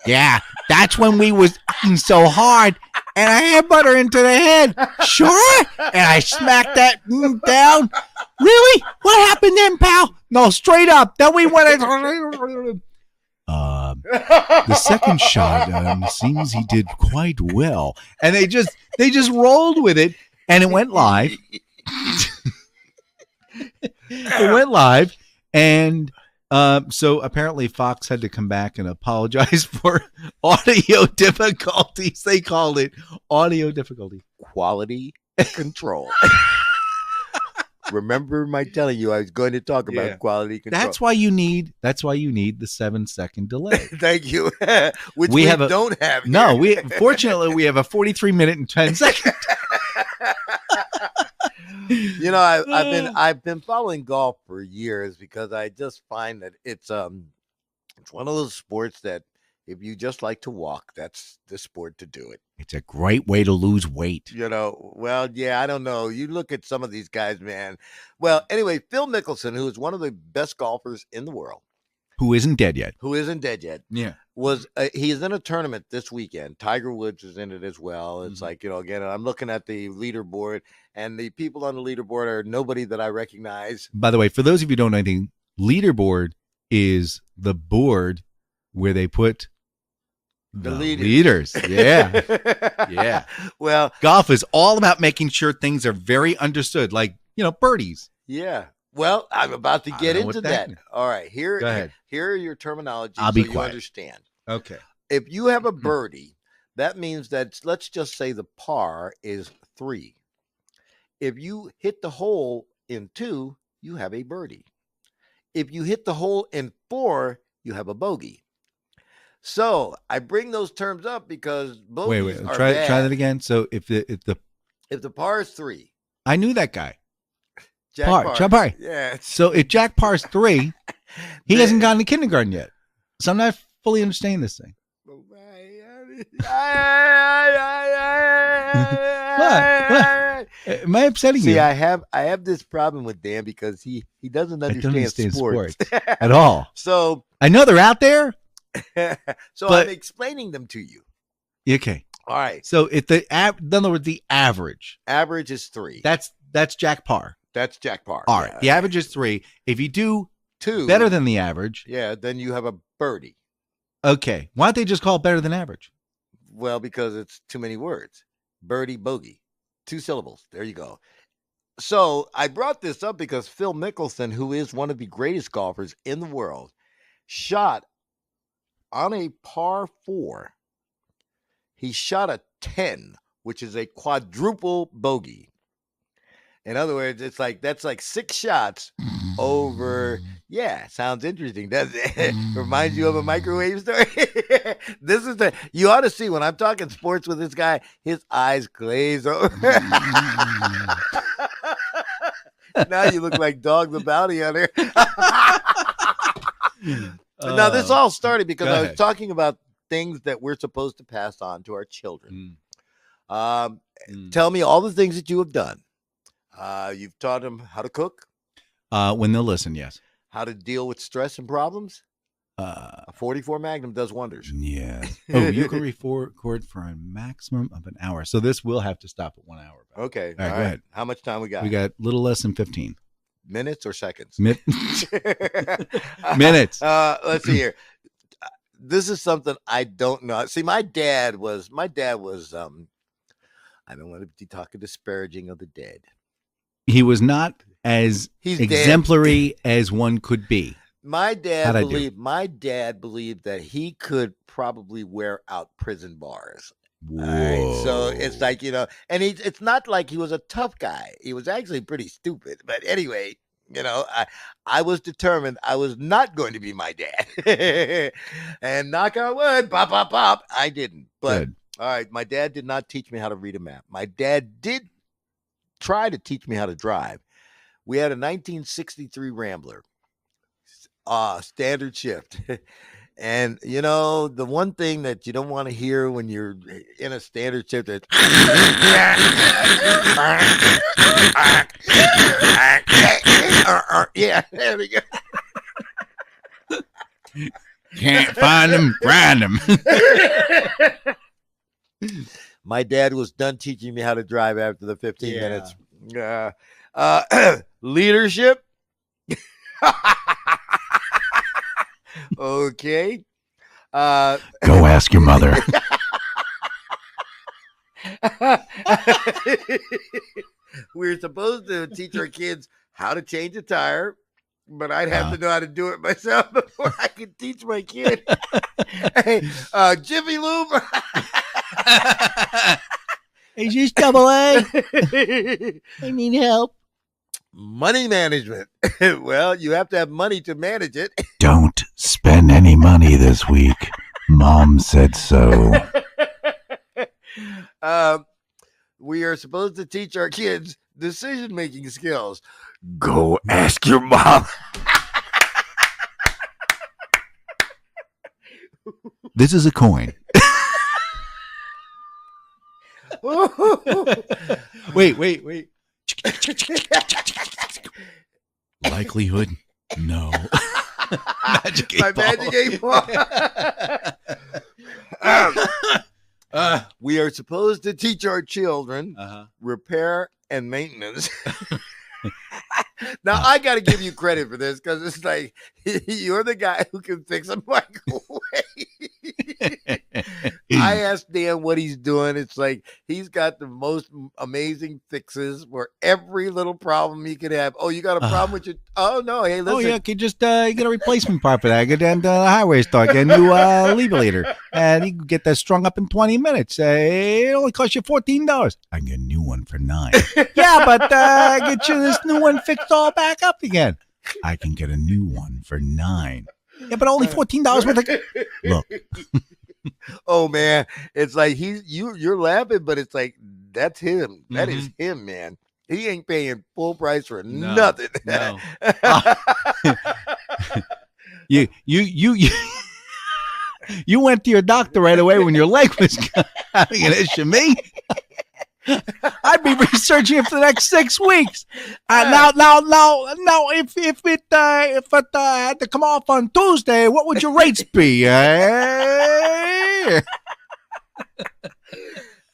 Yeah, that's when we was eating so hard. And I headbutt her into the head. Sure. And I smacked that down. Really? What happened then, pal? No, straight up. Then we went. The second shot seems he did quite well. And they just rolled with it, and it went live. It went live, and so apparently Fox had to come back and apologize for audio difficulties. They called it audio difficulty. Quality control. Remember my telling you I was going to talk about quality control. That's why you need the 7-second delay. Thank you. Which we don't have here. No, fortunately we have a 43 minute and 10 second. You know, I've been following golf for years because I just find that it's one of those sports that if you just like to walk, that's the sport to do it. It's a great way to lose weight. You know, well, yeah, I don't know. You look at some of these guys, man. Well, anyway, Phil Mickelson, who is one of the best golfers in the world. Who isn't dead yet. Yeah. He's in a tournament this weekend. Tiger Woods is in it as well. It's like, you know, again, I'm looking at the leaderboard, and the people on the leaderboard are nobody that I recognize. By the way, for those of you who don't know anything, leaderboard is the board where they put the leaders. Yeah. Yeah. Well, golf is all about making sure things are very understood, like, you know, birdies. Yeah. Well, I'm about to get into that. All right. Go ahead. Here are your terminology. I'll be quiet. You understand. Okay. If you have a birdie, that means that, let's just say the par is 3. If you hit the hole in 2, you have a birdie. If you hit the hole in 4, you have a bogey. So I bring those terms up because bogeys are try bad. Try that again. So if the par is 3, I knew that guy. Jack Parr. Yeah. So if Jack Parr's 3, he hasn't gone to kindergarten yet. So I'm not fully understanding this thing. What? Am I upsetting See, you? I have this problem with Dan because he doesn't I don't understand sports at all. So I know they're out there. so But- I'm explaining them to you. Okay. All right. So if in other words, the average, Average is 3. that's Jack Parr. That's Jack Parr. All right. Yeah. The average is 3. If you do 2. better than the average, Yeah, then you have a birdie. okay. Why don't they just call it better than average? Well, because it's too many words. Birdie, bogey. 2 syllables. There you go. So I brought this up because Phil Mickelson, who is one of the greatest golfers in the world, shot on a par 4. He shot a 10, which is a quadruple bogey. In other words, it's like that's like 6 shots over. Yeah, sounds interesting, doesn't it? Reminds you of a microwave story. This is you ought to see when I'm talking sports with this guy, his eyes glaze over. Now you look like Dog the Bounty Hunter. Now this all started because Go I was ahead. talking about things that we're supposed to pass on to our children. Tell me all the things that you have done. You've taught them how to cook, When they'll listen, yes. how to deal with stress and problems. Uh, A 44 Magnum does wonders. yeah. Oh, you can record for a maximum of an hour. So this will have to stop at 1 hour. Okay. All right, go ahead. How much time we got? We got a little less than 15 minutes or seconds? minutes. Let's see here. This is something I don't know. See, my dad was I don't want to be talking disparaging of the dead. He was not as He's exemplary as one could be. My dad How'd I do? believed that he could probably wear out prison bars. Whoa. All right, so it's like, and it's not like he was a tough guy. He was actually pretty stupid. But anyway, I was determined I was not going to be my dad. And knock on wood, pop, pop, pop, I didn't. But Good. all right, my dad did not teach me how to read a map. My dad did try to teach me how to drive. We had a 1963 Rambler, standard shift. And, the one thing that you don't want to hear when you're in a standard shift is, yeah, there we go. Can't find him, grind him. My dad was done teaching me how to drive after the 15 Yeah. minutes. Leadership. Okay. Go ask your mother. We're supposed to teach our kids how to change a tire, but I'd have to know how to do it myself before I could teach my kid. Hey, Jiffy Lube. Is this double A? I need help. Money management. Well, you have to have money to manage it. Don't spend any money this week. Mom said so. We are supposed to teach our kids decision-making skills. Go ask your mom. This is a coin. Wait. Likelihood? No. Magic eight My ball. magic 8 ball. We are supposed to teach our children repair and maintenance. Now, I got to give you credit for this because it's like you're the guy who can fix a microwave. I asked Dan what he's doing. It's like he's got the most amazing fixes for every little problem he could have. Oh, you got a problem with your... Oh, no. Hey, listen. Oh, yeah, you just get a replacement part for that. Get down to the highway store, get a new lever, and you can get that strung up in 20 minutes. It only costs you $14. I can get a new one for $9. Yeah, but get you this new one fixed all back up again. I can get a new one for $9. Yeah, but only $14 worth of... Look. Oh, man. It's like you're laughing, but it's like that's him. That is him, man. He ain't paying full price for nothing. No. You you went to your doctor right away when your leg was having an issue. Me? I'd be researching it for the next 6 weeks. Now, if it had to come off on Tuesday, what would your rates be?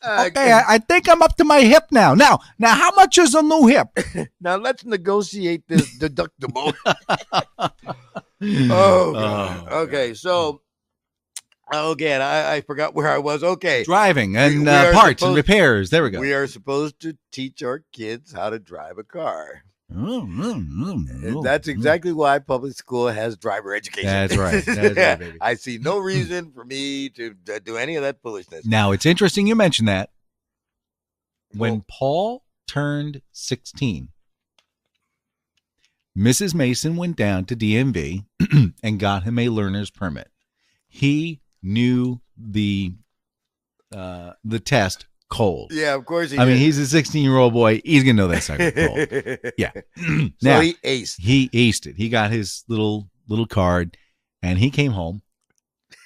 Okay, I think I'm up to my hip now. Now, how much is a new hip? Now let's negotiate this deductible. Oh, God. Okay, so again, I forgot where I was. Okay, Driving and We are parts and supposed- repairs. There we go. we are supposed to teach our kids how to drive a car. That's exactly why public school has driver education. That's right. That's right, baby. I see no reason for me to do any of that foolishness. Now, it's interesting you mentioned that. When Well- Paul turned 16, Mrs. Mason went down to DMV and got him a learner's permit. He knew the test cold. Yeah, of course he I mean, did. he's a 16-year-old boy. He's going to know that sucker cold. Yeah. So Now, he aced. he aced it. He got his little card, and he came home,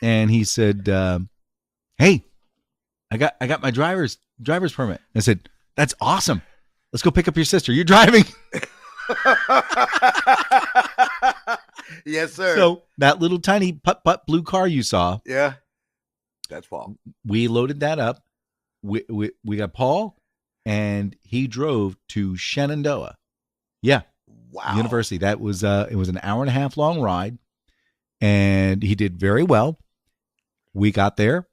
and he said, "Hey, I got my driver's permit." I said, "That's awesome. Let's go pick up your sister. You're driving." Yes, sir. So that little tiny putt blue car you saw, yeah, that's Paul. we loaded that up. We got Paul, and he drove to Shenandoah. Yeah, Wow. University. That was it was an hour and a half long ride, and he did very well. We got there,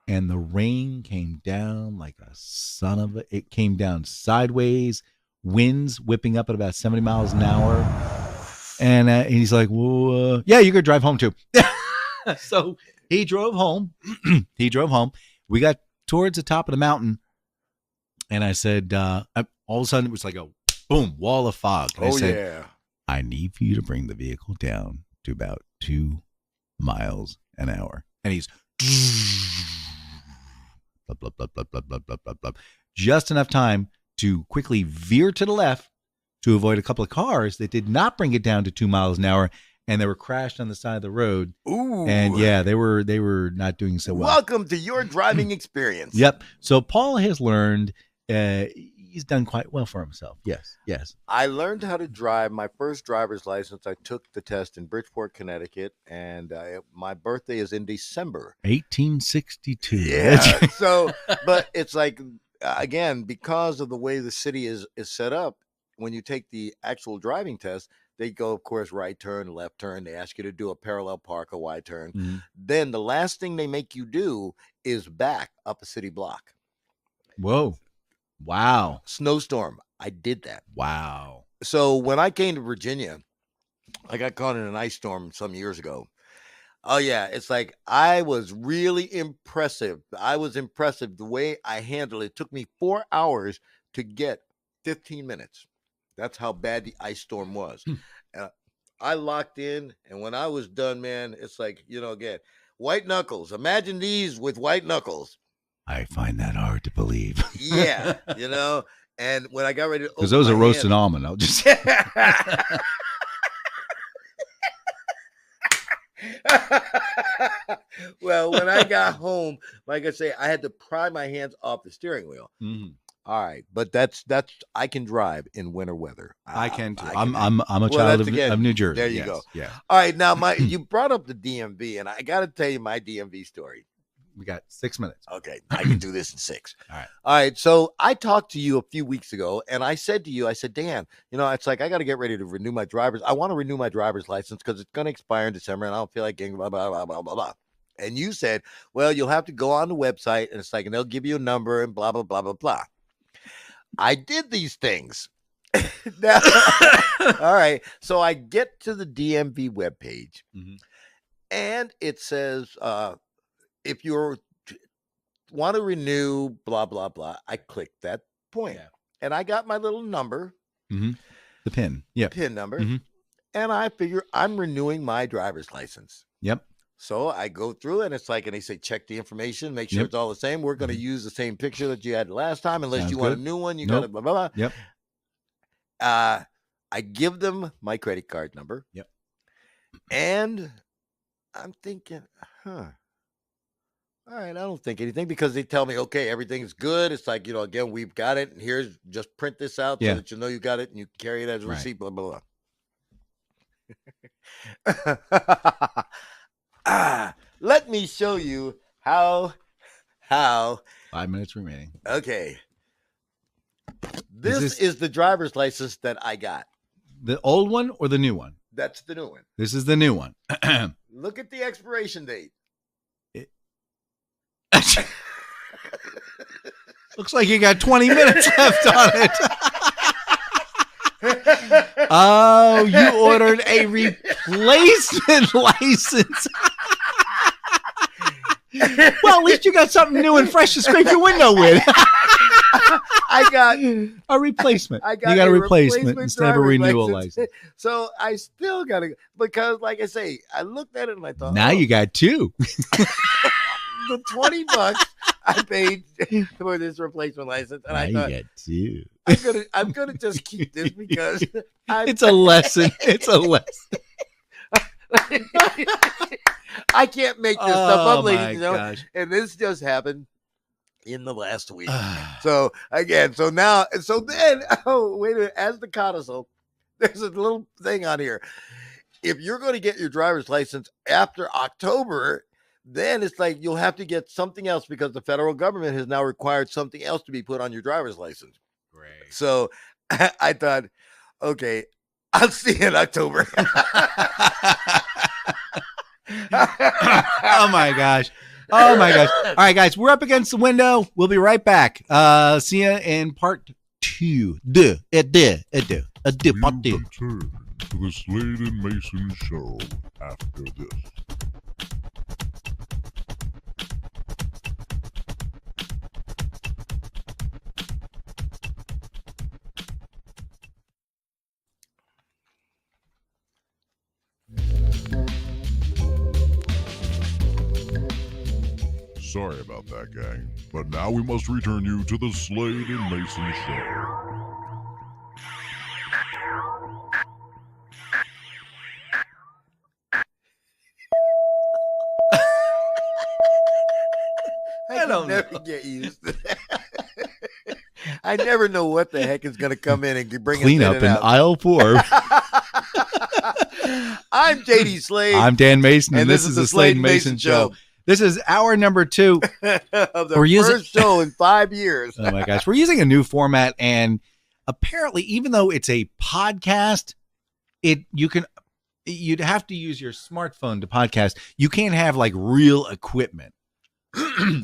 and the rain came down like a son of a. It came down sideways, winds whipping up at about 70 miles an hour, and he's like, "Well, yeah, you're gonna drive home too." So he drove home. We got towards the top of the mountain, and I said, all of a sudden it was like a boom wall of fog. And I said, yeah. I need for you to bring the vehicle down to about 2 miles an hour. And he's blah, blah, blah, blah, blah, blah, blah, blah, blah. Just enough time to quickly veer to the left to avoid a couple of cars that did not bring it down to 2 miles an hour, and they were crashed on the side of the road. Ooh. And yeah, they were not doing so well. Welcome to your driving experience. Yep. So Paul has learned. He's done quite well for himself. Yes. I learned how to drive. My first driver's license, I took the test in Bridgeport, Connecticut, and my birthday is in December. 1862. Yeah. So, but it's like, again, because of the way the city is set up, when you take the actual driving test, they go, of course, right turn, left turn. They ask you to do a parallel park, a wide turn. Mm-hmm. Then the last thing they make you do is back up a city block. Whoa. Wow. Snowstorm. I did that. Wow. So when I came to Virginia, I got caught in an ice storm some years ago. Oh, yeah. It's like I was really impressive. The way I handled it. It took me 4 hours to get 15 minutes. That's how bad the ice storm was. I locked in, and when I was done, man, it's like, again, white knuckles. Imagine these with white knuckles. I find that hard to believe. Yeah, and when I got ready to because those are roasted almond. I'll just Well, when I got home, like I say, I had to pry my hands off the steering wheel. Mm-hmm. All right, but that's I can drive in winter weather. I can too. I can. I'm a child of New Jersey. There you go. Yeah. All right, now you brought up the DMV, and I got to tell you my DMV story. We got 6 minutes. Okay, I can do this in 6. All right. So I talked to you a few weeks ago, and I said to you, Dan, it's like I got to get ready to renew my driver's. I want to renew my driver's license because it's going to expire in December, and I don't feel like getting blah blah blah blah blah blah. And you said, well, you'll have to go on the website, and it's like, and they'll give you a number and blah blah blah blah blah. I did these things. Now, all right. So I get to the DMV webpage, and it says, if you want to renew, blah, blah, blah, I clicked that point. And I got my little number. Mm-hmm. The PIN. Yeah. PIN number. Mm-hmm. And I figure I'm renewing my driver's license. Yep. So I go through and it's like, and they say, check the information, make sure it's all the same. We're going to use the same picture that you had last time. Unless you want a new one, you got to blah, blah, blah. Yep. I give them my credit card number. Yep. And I'm thinking, All right, I don't think anything because they tell me, okay, everything's good. It's like, again, we've got it. And here's just print this out Yeah. so that you know you got it and you carry it as a Right. receipt, blah, blah, blah. Let me show you how. 5 minutes remaining. Okay. This is the driver's license that I got. The old one or the new one? That's the new one. This is the new one. Look at the expiration date. Looks like you got 20 minutes left on it. Oh, you ordered a replacement license. Well, at least you got something new and fresh to scrape your window with. I got a replacement. You got a replacement instead of a renewal license. So I still got to, because like I say, I looked at it and I thought, now you got two. The $20 I paid for this replacement license, and I thought, you got two. I'm gonna just keep this because it's a lesson. It's a lesson. I can't make this stuff up, ladies and gosh. gentlemen. And this just happened in the last week. So again, so then, oh wait a minute, as the codicil, there's a little thing on here. If you're going to get your driver's license after October, then it's like you'll have to get something else because the federal government has now required something else to be put on your driver's license. Great. So I thought, okay, I'll see you in October. Oh my gosh. Oh my gosh. All right, guys, we're up against the window. We'll be right back. See you in part 2. Return to the Slade and Mayson show after this. Sorry about that, gang, but now we must return you to the Slade and Mayson show. I don't never get used to that. I never know what the heck is going to come in and bring Clean us up in out. aisle 4. I'm JD Slade. I'm Dan Mason, and this is the Slade and Mayson show. This is hour number 2 of the first show in 5 years. Oh my gosh, we're using a new format, and apparently, even though it's a podcast, you'd have to use your smartphone to podcast. You can't have like real equipment.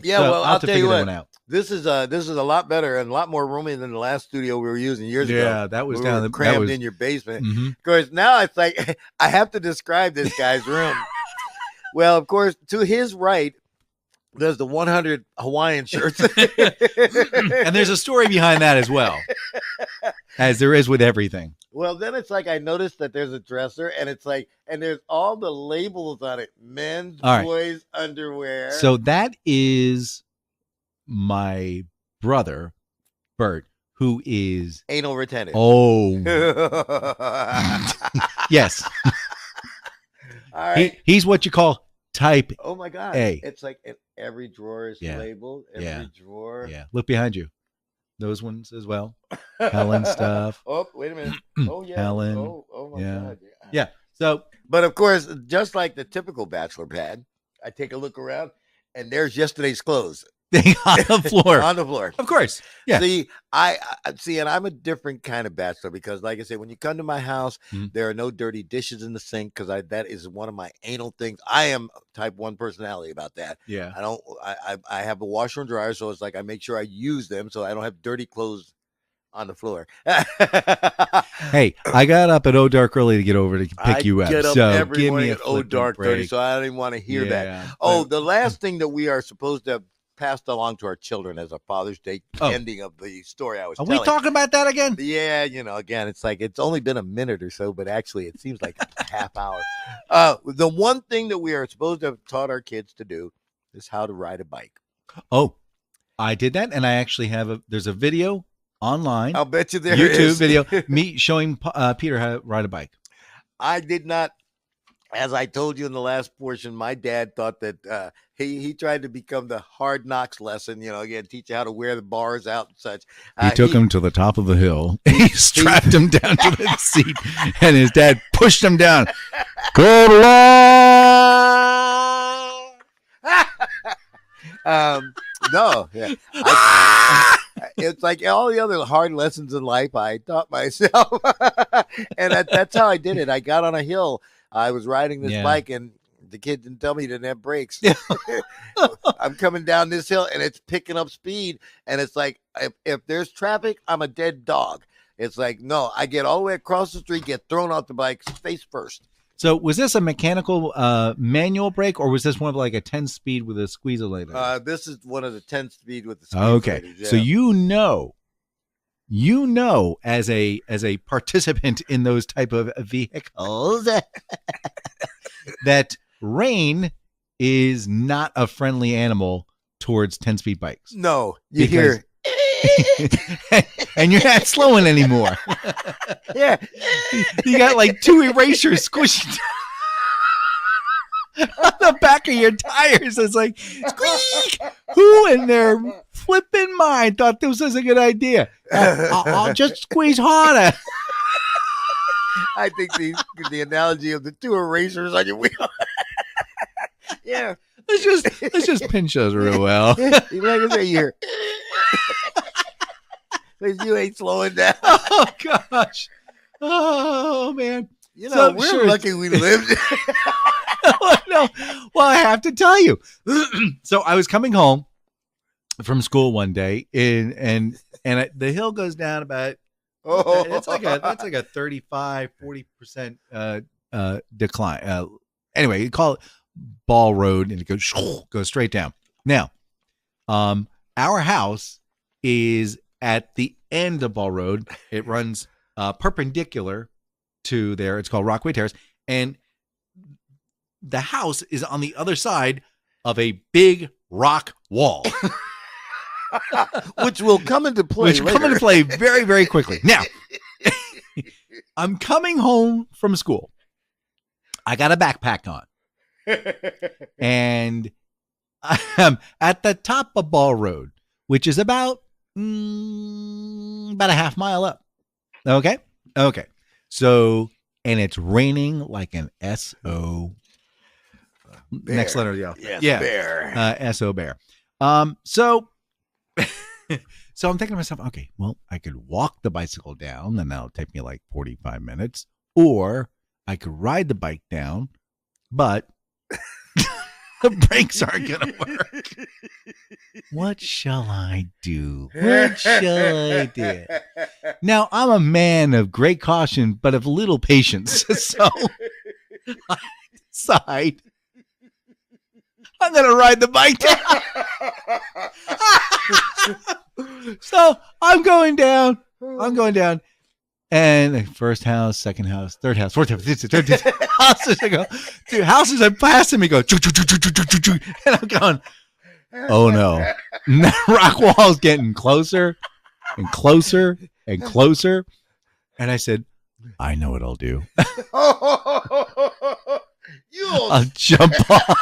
Yeah, So well, I'll tell you what. Out. This is a lot better and a lot more roomy than the last studio we were using years ago. Yeah, that was down crammed in your basement. Mm-hmm. Of course, now it's like I have to describe this guy's room. Well, of course, to his right, there's the 100 Hawaiian shirts. And there's a story behind that as well, as there is with everything. Well, then it's like I noticed that there's a dresser, and it's like, and there's all the labels on it: men's, boys, underwear. So that is my brother, Bert, who is anal retentive. Oh, yes. All right. He's what you call type. Oh my God! A. It's like every drawer is labeled. Every drawer. Yeah. Look behind you. Those ones as well. Helen stuff. Oh, wait a minute. Oh yeah. Helen. Oh my God. Yeah. So, but of course, just like the typical bachelor pad, I take a look around, and there's yesterday's clothes. On the floor. On the floor. Of course. Yeah. See, I see, and I'm a different kind of bachelor because, like I said, when you come to my house, there are no dirty dishes in the sink because that is one of my anal things. I am type 1 personality about that. Yeah. I have a washer and dryer, so it's like I make sure I use them so I don't have dirty clothes on the floor. Hey, I got up at dark early to get over to pick you up. Get up so every give morning me at dark 30, so I don't even want to hear that. Oh, the last thing that we are supposed to have passed along to our children as a Father's Day ending of the story I was telling. Are we talking about that again? Yeah, again, it's like it's only been a minute or so, but actually it seems like a half hour. The one thing that we are supposed to have taught our kids to do is how to ride a bike. Oh, I did that, and I actually have there's a video online. I'll bet you there YouTube is. video me showing Peter how to ride a bike. I did not. as I told you in the last portion, my dad thought that he tried to become the hard knocks lesson, again, teach you how to wear the bars out and such. He took him to the top of the hill. He strapped him down to the seat, and his dad pushed him down. Good luck! No, yeah. It's like all the other hard lessons in life I taught myself. And that's how I did it. I got on a hill. I was riding this bike, and the kid didn't tell me he didn't have brakes. I'm coming down this hill, and it's picking up speed. And it's like, if there's traffic, I'm a dead dog. It's like, no, I get all the way across the street, get thrown off the bike face first. So was this a mechanical manual brake, or was this one of like a 10-speed with a squeeze-a-later? This is one of the 10-speed with the squeeze. Okay, yeah. So as a participant in those type of vehicles that rain is not a friendly animal towards 10-speed bikes. No, you hear and you're not slowing anymore. Yeah. You got like 2 erasers squishing on the back of your tires. It's like, squeak! Who in their flipping mind thought this was a good idea? I'll just squeeze harder. I think the analogy of the 2 erasers on your wheel. Yeah. Let's just pinch those real well. Like I say, you ain't slowing down. Oh gosh. Oh man. We're lucky we lived. No. Well, I have to tell you. So I was coming home from school one day, and the hill goes down about. That's like a 35-40% decline. Anyway, you call it Ball Road, and it goes straight down. Now, our house is at the end of Ball Road. It runs perpendicular to there. It's called Rockaway Terrace, and the house is on the other side of a big rock wall. Which will come into play very, very quickly. Now, I'm coming home from school. I got a backpack on. And I'm at the top of Ball Road, which is about a half mile up. Okay. So, and it's raining like an S-O. Bear. Next letter, yeah. Yes, bear. S-O bear. So I'm thinking to myself, okay, well, I could walk the bicycle down, and that'll take me like 45 minutes, or I could ride the bike down, but the brakes aren't going to work. What shall I do? Now, I'm a man of great caution, but of little patience. So I decide I'm going to ride the bike down. So I'm going down. And the first house, second house, third house, fourth house, fifth houses. I go, dude, houses are passing me. Go, and I'm going, oh no. And that rock wall's getting closer and closer and closer. And I said, I know what I'll do. I'll jump off.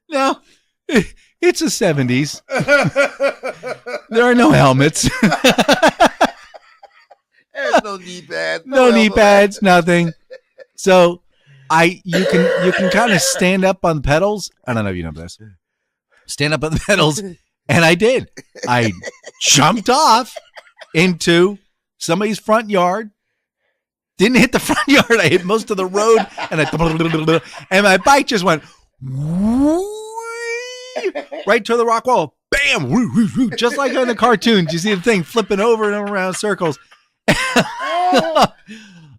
Now, it's the 70s. There are no helmets. There's no knee pads. No knee pads, nothing. So you can kind of stand up on pedals. I don't know if you know this. Stand up on the pedals, and I did. I jumped off into somebody's front yard. Didn't hit the front yard. I hit most of the road, and my bike just went right to the rock wall. Bam! Just like in the cartoons. You see the thing flipping over and around circles.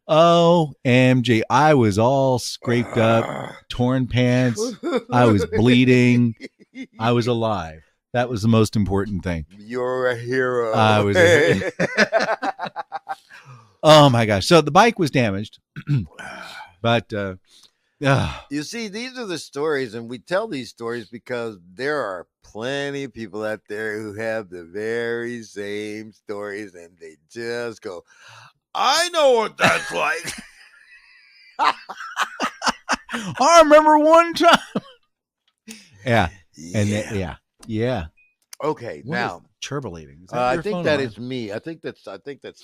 OMG. I was all scraped up, torn pants. I was bleeding. I was alive. That was the most important thing. You're a hero. I was a hero. Oh my gosh. So the bike was damaged. But You see, these are the stories, and we tell these stories because there are plenty of people out there who have the very same stories, and they just go, I know what that's like. I remember one time. Yeah. And Yeah. yeah. Okay, What now is turbulating? Is that I your think phone that or is me. I think that's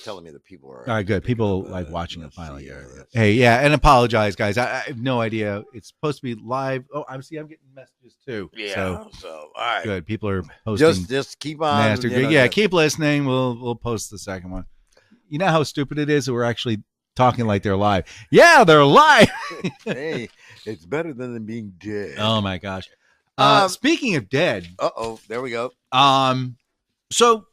telling me that people are. all right, good. picking People up, like watching it let's finally. see, let's Hey, see. yeah, and apologize, guys. I have no idea. It's supposed to be live. Oh, I'm getting messages too. Yeah. So all right. Good. People are posting. Just keep on. Master. You know, Yeah, just- keep listening. We'll post the second one. You know how stupid it is that we're actually talking like they're live. Yeah, they're live. hey, it's better than them being dead. Oh my gosh. Um, Speaking of dead, there we go. so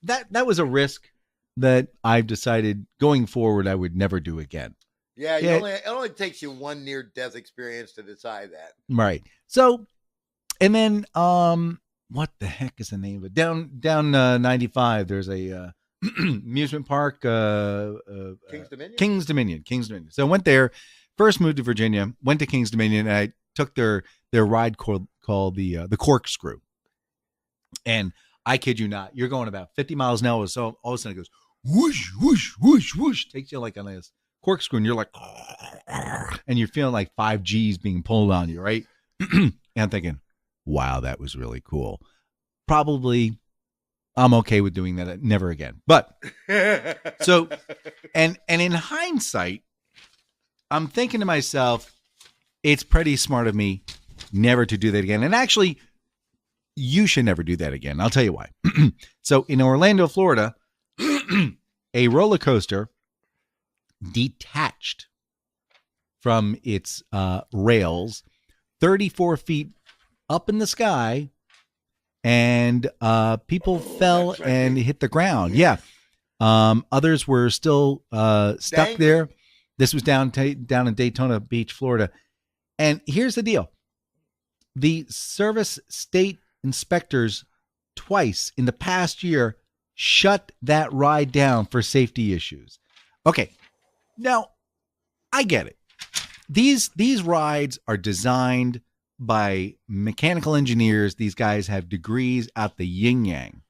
that was a risk that I've decided going forward I would never do again. Yeah, Yeah. it only takes you one near death experience to decide that. Right. So, and then what the heck is the name of it? Down 95, there's a amusement park, King's Dominion. King's Dominion. So I went there, first moved to Virginia, went to King's Dominion, and I took their ride called the Corkscrew. And I kid you not, you're going about 50 miles an hour. So all of a sudden it goes whoosh, whoosh, whoosh, whoosh. Takes you like on this corkscrew, and you're like, and you're feeling like 5Gs being pulled on you, right? And I'm thinking, wow, that was really cool. Probably I'm okay with doing that never again. But so, and in hindsight, I'm thinking to myself, it's pretty smart of me never to do that again. And actually, you should never do that again. I'll tell you why. So in Orlando, Florida, a roller coaster detached from its rails 34 feet up in the sky, and people fell and hit the ground. Yeah. Others were still stuck there. This was down in Daytona Beach, Florida. And here's the deal. The service state inspectors twice in the past year shut that ride down for safety issues. Okay. Now, I get it. These rides are designed by mechanical engineers. These guys have degrees out the yin yang.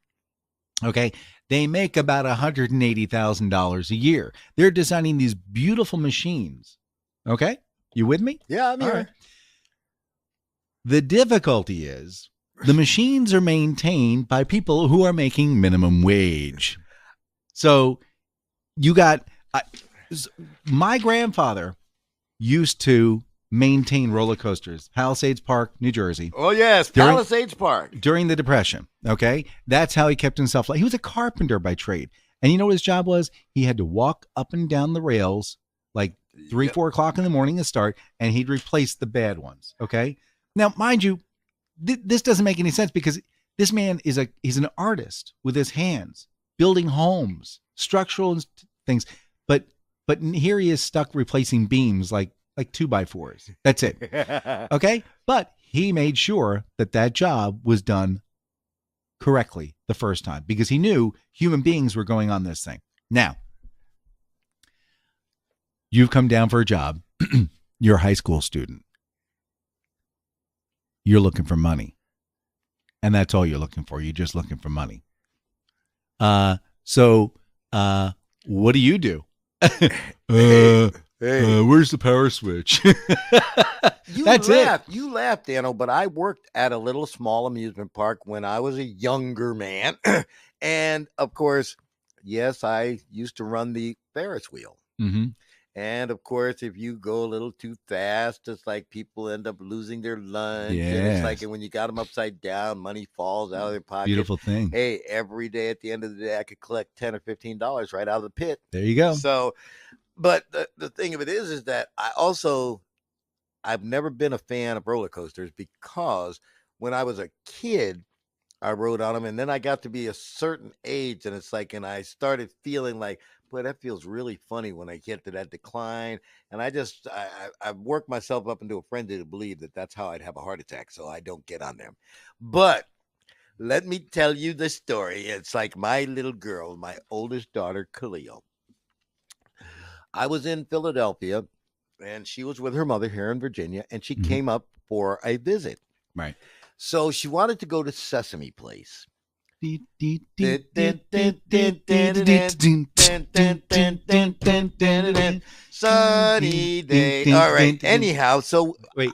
Okay. They make about $180,000 a year. They're designing these beautiful machines. Okay. You with me? Yeah, I'm here. All right. The difficulty is the machines are maintained by people who are making minimum wage. So you got my grandfather used to maintain roller coasters, Palisades Park, New Jersey. Oh, yes, Palisades Park. During the Depression, okay? That's how he kept himself alive. He was a carpenter by trade. And you know what his job was? He had to walk up and down the rails like 4 o'clock in the morning to start, and he'd replace the bad ones, okay? Now, mind you, this doesn't make any sense because this man he's an artist with his hands, building homes, structural things. But here he is stuck replacing beams like 2x4s. That's it. Okay. But he made sure that job was done correctly the first time because he knew human beings were going on this thing. Now, you've come down for a job. You're a high school student. You're looking for money. And that's all you're looking for. You're just looking for money. So what do you do? Where's the power switch? That's it. You laughed, Dano, but I worked at a little small amusement park when I was a younger man. And of course, yes, I used to run the Ferris wheel. Mm-hmm. And of course, if you go a little too fast, it's like people end up losing their lunch. Yes. And it's like, and when you got them upside down, money falls out of their pocket. Beautiful thing. Hey, every day at the end of the day, I could collect $10 or $15 right out of the pit. There you go. So, but the thing of it is that I've never been a fan of roller coasters because when I was a kid, I rode on them, and then I got to be a certain age, and it's like, and I started feeling like, boy, that feels really funny when I get to that decline. And I've worked myself up into a frenzy to believe that that's how I'd have a heart attack, so I don't get on them. But let me tell you the story. It's like my little girl, my oldest daughter, Khalil. I was in Philadelphia and she was with her mother here in Virginia, and she came up for a visit. Right. So she wanted to go to Sesame Place. Sunny day. All right. Anyhow, so wait.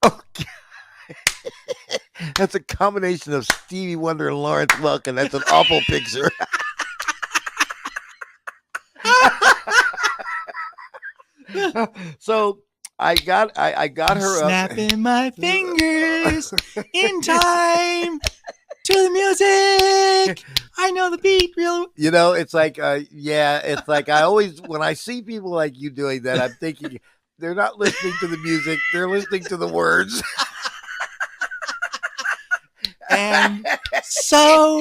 Okay. That's a combination of Stevie Wonder and Lawrence Welk, and that's an awful picture. So I got her snapping my fingers in time to the music. I know the beat real. You know, it's like, it's like I always, when I see people like you doing that, I'm thinking they're not listening to the music, they're listening to the words. And so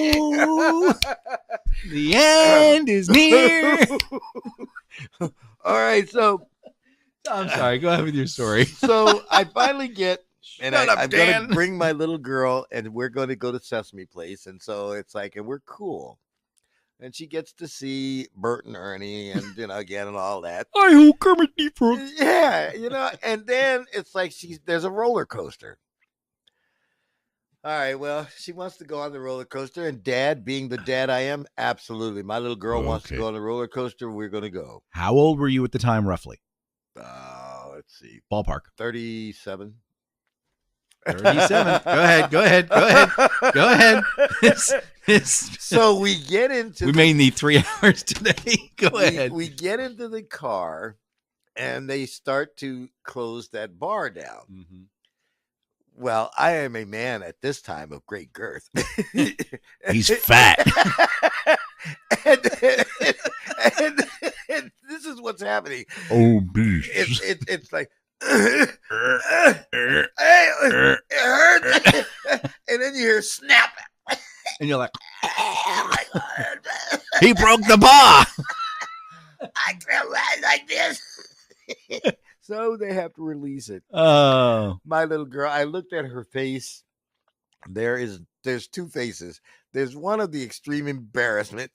the end is near. All right, so I'm sorry. Go ahead with your story. So I finally get, and I'm Dan. going to bring my little girl, and we're going to go to Sesame Place, and so it's like, and we're cool, and she gets to see Bert and Ernie, and again, and all that. I hope Kermit the Frog. Yeah, and then it's like there's a roller coaster. All right, well, she wants to go on the roller coaster, and Dad, being the dad I am, absolutely. My little girl wants to go on the roller coaster. We're going to go. How old were you at the time, roughly? Let's see. Ballpark. 37. 37. Go ahead. So we get into. We may need 3 hours today. Go ahead. We get into the car, and they start to close that bar down. Mm-hmm. Well, I am a man at this time of great girth. He's fat. and this is what's happening. Oh, beast. It's like, it hurts. And then you hear snap. And you're like, he broke the bar. I can't ride like this. So they have to release it. Oh, my little girl! I looked at her face. There's 2 faces. There's one of the extreme embarrassment,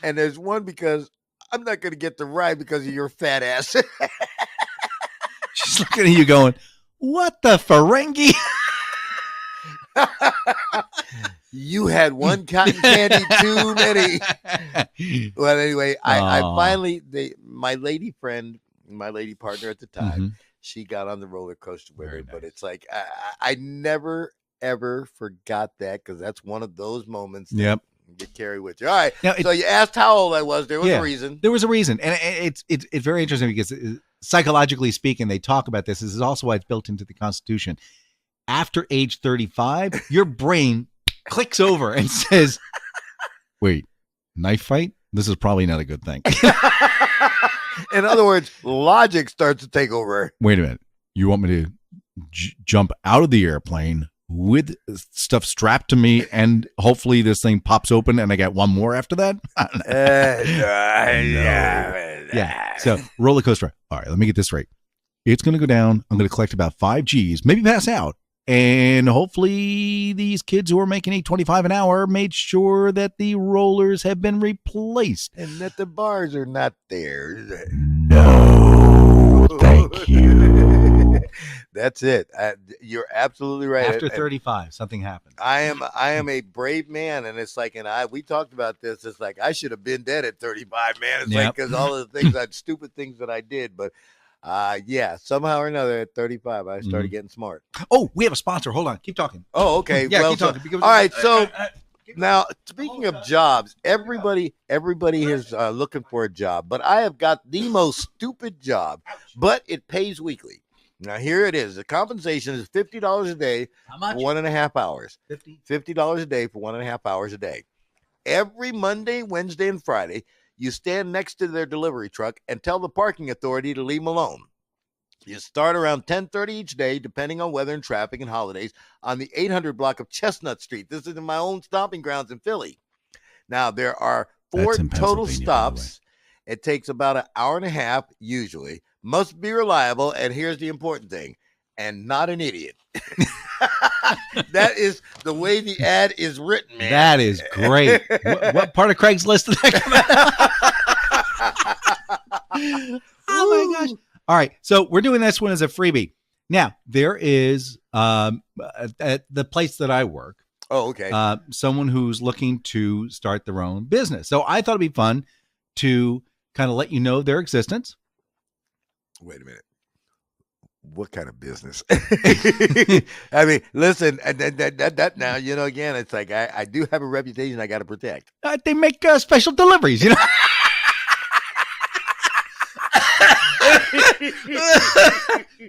and there's one because I'm not going to get the ride because of your fat ass. She's looking at you, going, "What the Ferengi?" You had one cotton candy too many. Well, anyway, I finally my lady friend. My lady partner at the time, she got on the roller coaster with her, but it's like I never ever forgot that, because that's one of those moments that you carry with you. All right, now, so you asked how old I was. There was a reason. There was a reason, and it's very interesting because psychologically speaking, they talk about this. This is also why it's built into the Constitution. After age 35, your brain clicks over and says, "Wait, knife fight? This is probably not a good thing." In other words, logic starts to take over. Wait a minute. You want me to jump out of the airplane with stuff strapped to me, and hopefully this thing pops open and I get one more after that? Yeah. So roller coaster. All right, let me get this right. It's going to go down. I'm going to collect about 5 G's, maybe pass out. And hopefully these kids who are making $8.25 an hour made sure that the rollers have been replaced. And that the bars are not there. No, thank you. That's it. You're absolutely right. After 35, something happened. I am a brave man, and it's like, we talked about this. It's like I should have been dead at 35, man. It's like, because all of the things, stupid things that I did, but. Somehow or another at 35, I started getting smart. Oh, we have a sponsor. Hold on. Keep talking. Oh, okay. Yeah, well, keep talking. All right. So now, speaking of jobs, everybody is looking for a job, but I have got the most stupid job, but it pays weekly. Now, here it is. The compensation is $50 a day for 1.5 hours. $50 a day for 1.5 hours a day. Every Monday, Wednesday, and Friday, you stand next to their delivery truck and tell the parking authority to leave them alone. You start around 10:30 each day, depending on weather and traffic and holidays, on the 800 block of Chestnut Street. This is in my own stomping grounds in Philly. Now, there are 4 total stops. It takes about an hour and a half, usually. Must be reliable, and here's the important thing, and not an idiot. That is the way the ad is written, man. That is great. What part of Craigslist did that come out? Oh my gosh. All right. So we're doing this one as a freebie. Now, there is at the place that I work. Oh, okay. Someone who's looking to start their own business. So I thought it'd be fun to kind of let you know their existence. Wait a minute. What kind of business? I mean, listen, that now, again, it's like I do have a reputation I got to protect. They make special deliveries,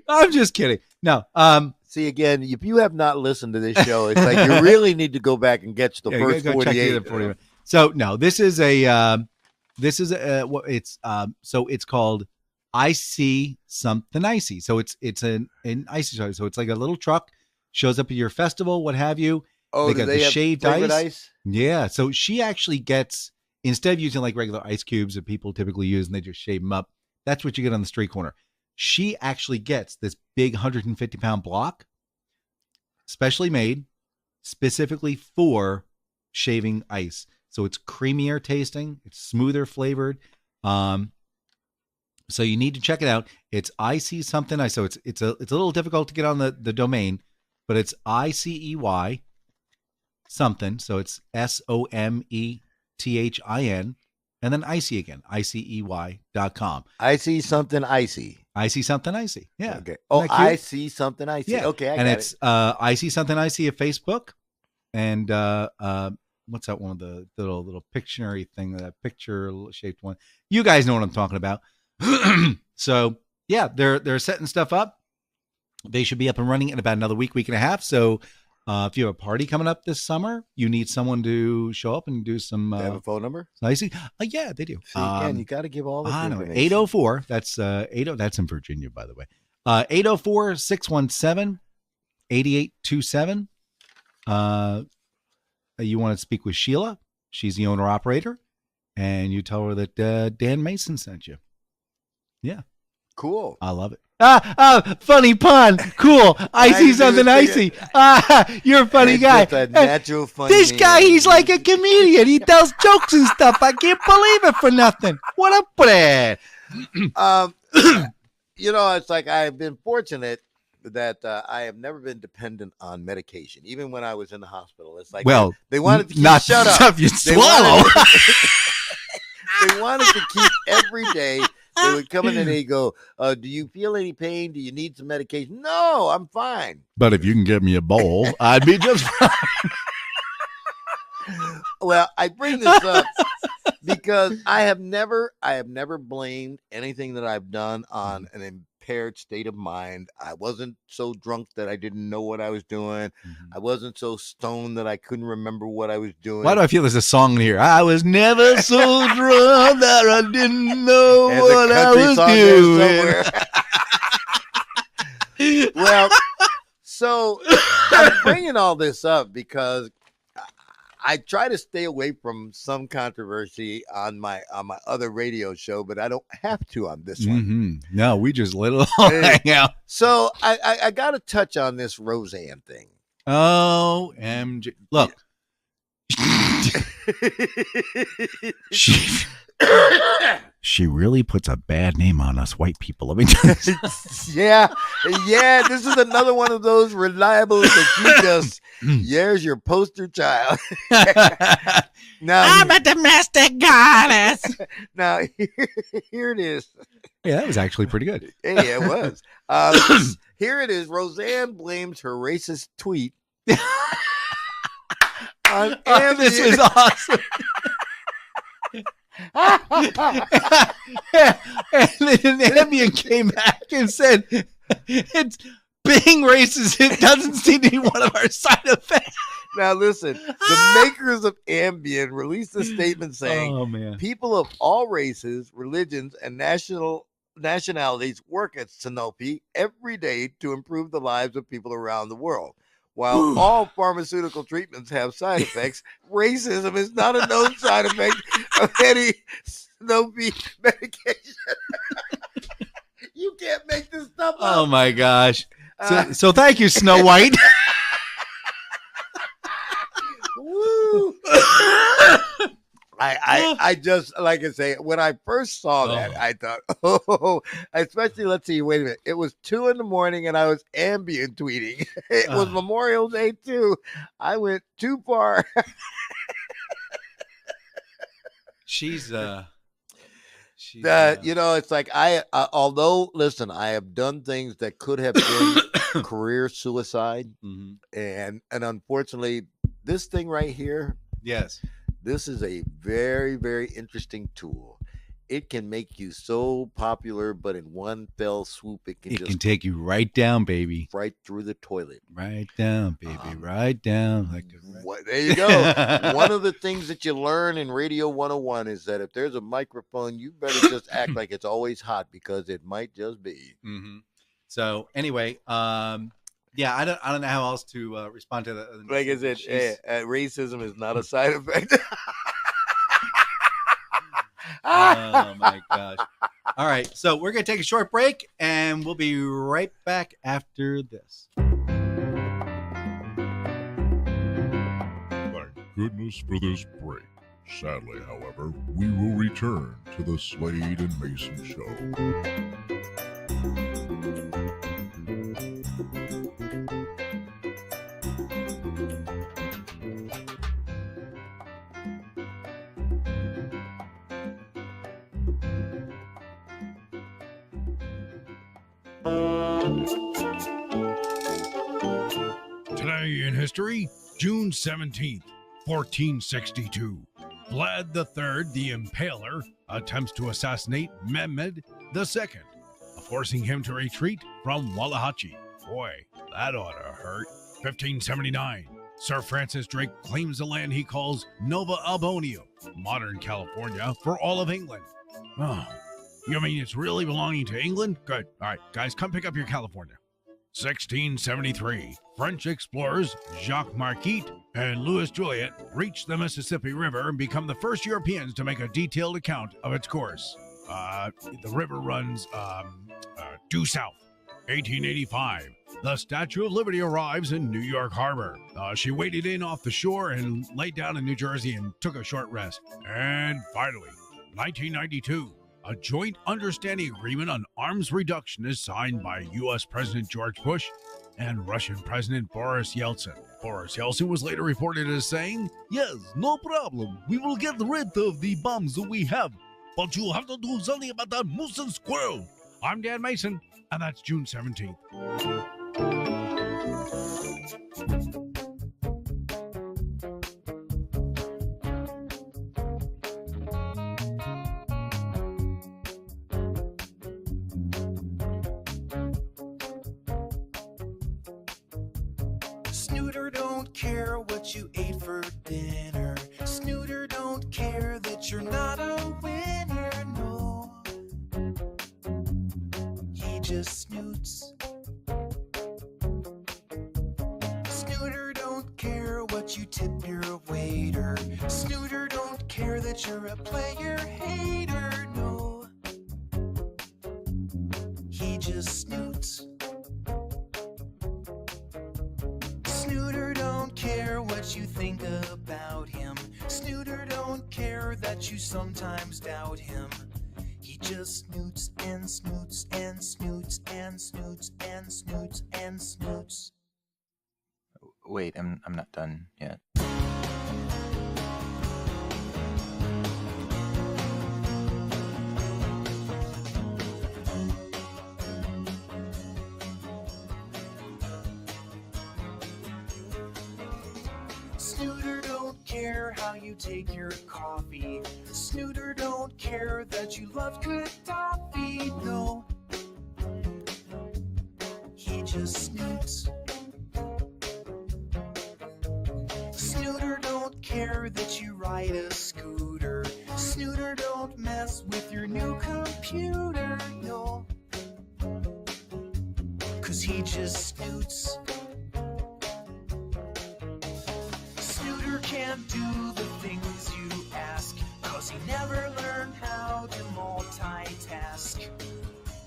I'm just kidding. No. See, again, if you have not listened to this show, it's like you really need to go back and get the first 48. So no, this is so it's called I See Something Icy. So it's an icy toy. So it's like a little truck, shows up at your festival, what have you. Oh, they got the shaved ice. Yeah. So she actually gets, instead of using like regular ice cubes that people typically use and they just shave them up, that's what you get on the street corner. She actually gets this big 150-pound block, specially made, specifically for shaving ice. So it's creamier tasting, it's smoother flavored. So you need to check it out. It's I See Something Ice. So it's a little difficult to get on the domain, but it's ICEY something. So it's SOMETHIN. And then icy again, ICEY.com. I see something icy. I See Something Icy. Yeah. Okay. Oh, I See Something Icy. Yeah. Okay. And it's I See Something Icy at Facebook. And what's that one of the little Pictionary thing, that picture shaped one? You guys know what I'm talking about. So yeah, they're setting stuff up. They should be up and running in about another week and a half. So if you have a party coming up this summer, you need someone to show up and do some. They have a phone number? Icy. Yeah, they do. See, again, you got to give all the information. 804. That's 80. That's in Virginia, by the way. 804-617-8827. You want to speak with Sheila? She's the owner operator, and you tell her that Dan Mayson sent you. Yeah, cool. I love it. Funny pun. Cool. I see something icy. You're a funny guy. A natural funny this guy, he's like a comedian. He tells jokes and stuff. I can't believe it for nothing. What up with it? It's like I've been fortunate that I have never been dependent on medication, even when I was in the hospital. It's like, well, they wanted to keep not shut up. Stuff you swallow. They wanted to keep every day. They would come in and they go, do you feel any pain? Do you need some medication? No, I'm fine. But if you can give me a bowl, I'd be just fine. Well, I bring this up because I have never blamed anything that I've done on an impaired state of mind. I wasn't so drunk that I didn't know what I was doing. Mm-hmm. I wasn't so stoned that I couldn't remember what I was doing. Why do I feel there's a song here? I was never so drunk that I didn't know what I was doing. Well, so I'm bringing all this up because I try to stay away from some controversy on my other radio show, but I don't have to on this one. Mm-hmm. No, we just let it all hang out. So I got to touch on this Roseanne thing. OMG. Look. She really puts a bad name on us white people. Let me tell you. Yeah. This is another one of those reliables that you just, here's your poster child. Now I'm a domestic goddess. Now here it is. Yeah, that was actually pretty good. Yeah, it was. Here it is. Roseanne blames her racist tweet on Ambien. This is awesome. And then Ambien came back and said, it's being racist, it doesn't seem to be one of our side effects. Now listen, the makers of Ambien released a statement saying, people of all races, religions, and nationalities work at Sanofi every day to improve the lives of people around the world. While all pharmaceutical treatments have side effects, racism is not a known side effect of any Sanofi medication. You can't make this stuff up. Oh my gosh. So thank you, Snow White. Woo. I just, like I say, when I first saw that, I thought, oh, especially, let's see, wait a minute. It was 2 a.m. and I was ambient tweeting. It was Memorial Day too. I went too far. She's it's like although, listen, I have done things that could have been career suicide. And unfortunately, this thing right here, yes, this is a very, very interesting tool. It can make you so popular, but in one fell swoop, it can take you right down, baby. Right through the toilet. Right down, baby. Right down. There you go. One of the things that you learn in Radio 101 is that if there's a microphone, you better just act like it's always hot, because it might just be. So anyway, yeah, I don't know how else to respond to that. Like I said, racism is not a side effect. Oh my gosh. All right, so we're going to take a short break, and we'll be right back after this. Thank goodness for this break. Sadly, however, we will return to the Slade and Mayson Show. Today in history, June 17th, 1462. Vlad III the Impaler attempts to assassinate Mehmed II, forcing him to retreat from Wallahachi. Boy, that ought to hurt. 1579. Sir Francis Drake claims the land he calls Nova Albonio, modern California, for all of England. Oh, you mean it's really belonging to England? Good. All right, guys, come pick up your California. 1673. French explorers Jacques Marquette and Louis Joliet reach the Mississippi River and become the first Europeans to make a detailed account of its course. The river runs due south. 1885. The Statue of Liberty arrives in New York Harbor. She waded in off the shore and laid down in New Jersey and took a short rest. And finally, 1992. A joint understanding agreement on arms reduction is signed by U.S. President George Bush and Russian President Boris Yeltsin. Boris Yeltsin was later reported as saying, "Yes, no problem. We will get rid of the bombs that we have, but you have to do something about that moose and squirrel." I'm Dan Mason, and that's June 17th. Snooter don't care what you ate for dinner. Snooter don't care that you're not a winner, no. He just snoots. Snooter don't care what you tip your waiter. Snooter don't care that you're a player hater, no. He just snoots. Snooter don't care what you think about him. Snooter don't care that you sometimes doubt him. He just snoots and snoots and snoots and snoots and snoots and snoots. Wait, I'm not done yet. Snooter don't care how you take your coffee. Snooter don't care that you love good toffee, no. He just snoots. Snooter don't care that you ride a scooter. Snooter don't mess with your new computer, no. 'Cause he just snoots. Snooter can't do the things you ask, 'cause he never learned how to multitask.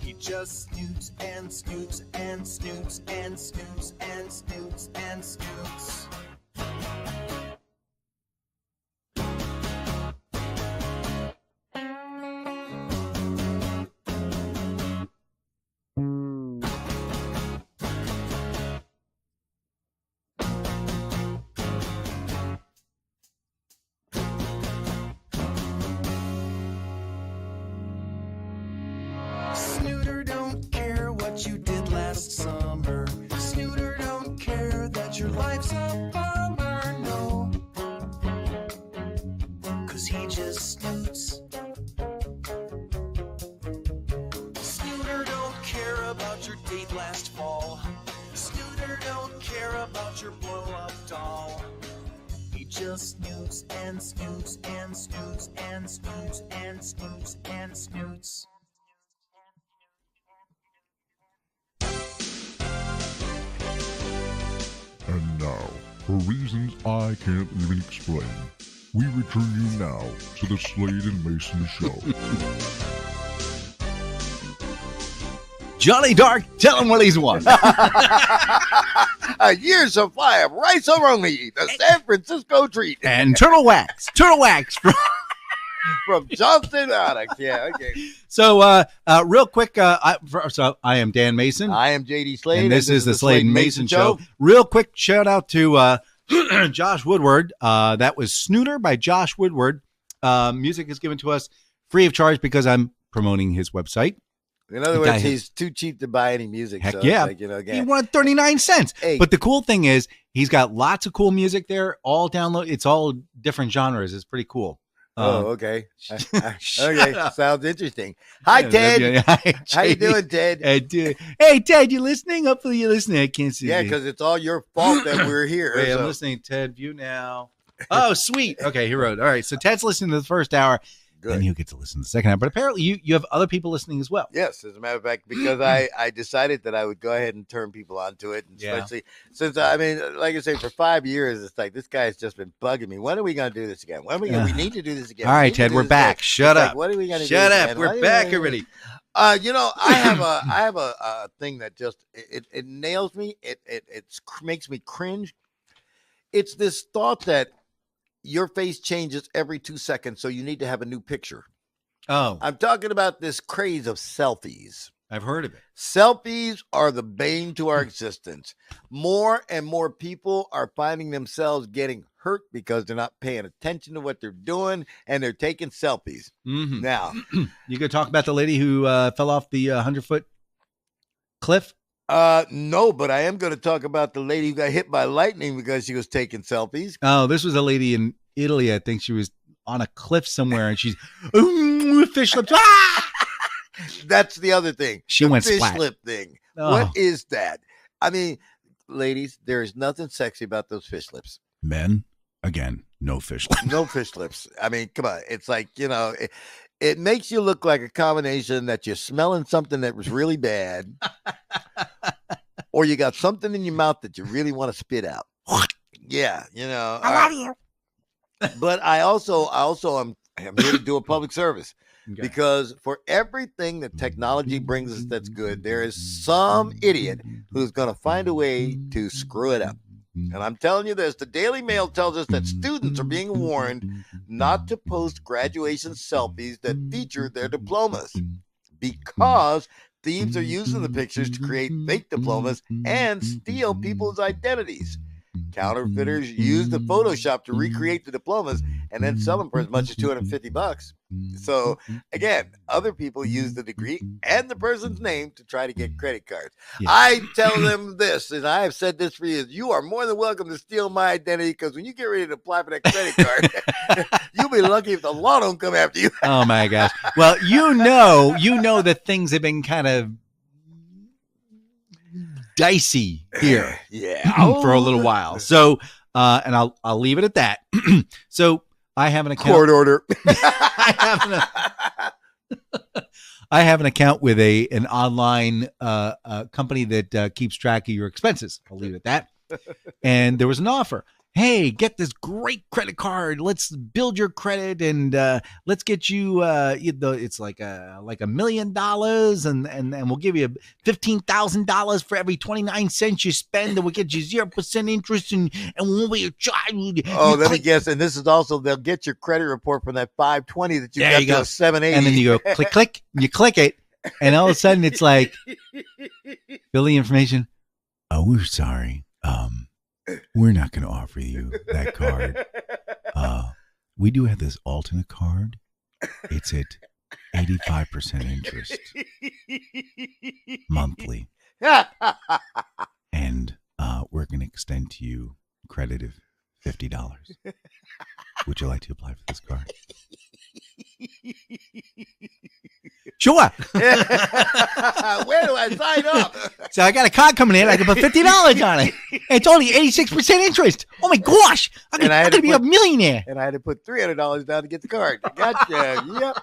He just snoots and snoots and snoots and snoots and snoots and snoots. Snooter don't care what you did last summer. Snooter don't care that your life's a bummer, no. 'Cause he just snoots. Snooter don't care about your date last fall. Snooter don't care about your blow-up doll. He just snoots and snoots and snoots and snoots and snoots and snoots. And now, for reasons I can't even explain, we return you now to the Slade and Mayson Show. Johnny Dark, tell him what he's won. A year's supply of rice-a-roni, the San Francisco treat. And turtle wax From Johnston Products. Yeah, okay. So, real quick, I am Dan Mason. I am JD Slade. And this is the Slade and Mayson Show. Real quick shout out to Josh Woodward. That was Snooter by Josh Woodward. Music is given to us free of charge because I'm promoting his website. In other words, he's too cheap to buy any music. Heck so yeah. It's like, He wanted 39 cents. Hey. But the cool thing is he's got lots of cool music there. All download. It's all different genres. It's pretty cool. Okay. Okay. Sounds interesting. Hi, Ted. Hi, How you doing, Ted? Hey, Ted, you listening? Hopefully you're listening. I can't see Yeah, you. because it's all your fault that we're here. Wait, so. I'm listening. Ted, view now. Oh, sweet. Okay, he wrote. All right, so Ted's listening to the first hour. Good. And he'll get to listen to the second hour. But apparently you have other people listening as well. Yes, as a matter of fact, because I decided that I would go ahead and turn people onto it, and especially since like I say, for 5 years, it's like this guy's just been bugging me. When are we going to do this again? When are we going? We need to do this again. All right, Ted, we're back. Shut up. Like, what are we going to do? Shut up. Again? We're back already. I have a thing that just it nails me. It makes me cringe. It's this thought that your face changes every 2 seconds, so you need to have a new picture. Oh. I'm talking about this craze of selfies. I've heard of it. Selfies are the bane to our existence. More and more people are finding themselves getting hurt because they're not paying attention to what they're doing, and they're taking selfies. Mm-hmm. Now, you could talk about the lady who fell off the 100-foot cliff? No, but I am going to talk about the lady who got hit by lightning because she was taking selfies. Oh, this was a lady in Italy. I think she was on a cliff somewhere, and she's fish lips. Ah! That's the other thing. She went fish splat. lip thing. Oh. What is that? I mean, ladies, there is nothing sexy about those fish lips. Men, again, no fish lips. No fish lips. I mean, come on. It's like, it makes you look like a combination that you're smelling something that was really bad, or you got something in your mouth that you really want to spit out. Yeah, I love you. But I also am here to do a public service. Okay. Because for everything that technology brings us that's good, there is some idiot who's going to find a way to screw it up. And I'm telling you this, the Daily Mail tells us that students are being warned not to post graduation selfies that feature their diplomas because thieves are using the pictures to create fake diplomas and steal people's identities. Counterfeiters use the Photoshop to recreate the diplomas and then sell them for as much as $250. So again, other people use the degree and the person's name to try to get credit cards. Yeah. I tell them this, and I have said this for years, you are more than welcome to steal my identity because when you get ready to apply for that credit card, you'll be lucky if the law don't come after you. Oh my gosh. Well, you know that things have been kind of dicey here for a little while. So, and I'll leave it at that. So I have an account. Court order. I have an account with an online company that keeps track of your expenses. I'll leave it at that. And there was an offer. Hey, get this great credit card. Let's build your credit and let's get you. It's like $1 million, and we'll give you $15,000 for every 29 cents you spend, and we'll get you 0% interest, and we'll be your child. Oh, let me guess. And this is also they'll get your credit report from that 520 that you got to a 780, and then you go click, and you click it, and all of a sudden it's like fill the information. Oh, we're sorry. We're not going to offer you that card. We do have this alternate card. It's at 85% interest monthly. And we're going to extend to you credit of $50. Would you like to apply for this card? Sure. Where do I sign up? So I got a card coming in. I can put $50 on it. And it's only 86% interest. Oh my gosh! I'm gonna be a millionaire. And I had to put $300 down to get the card. Gotcha.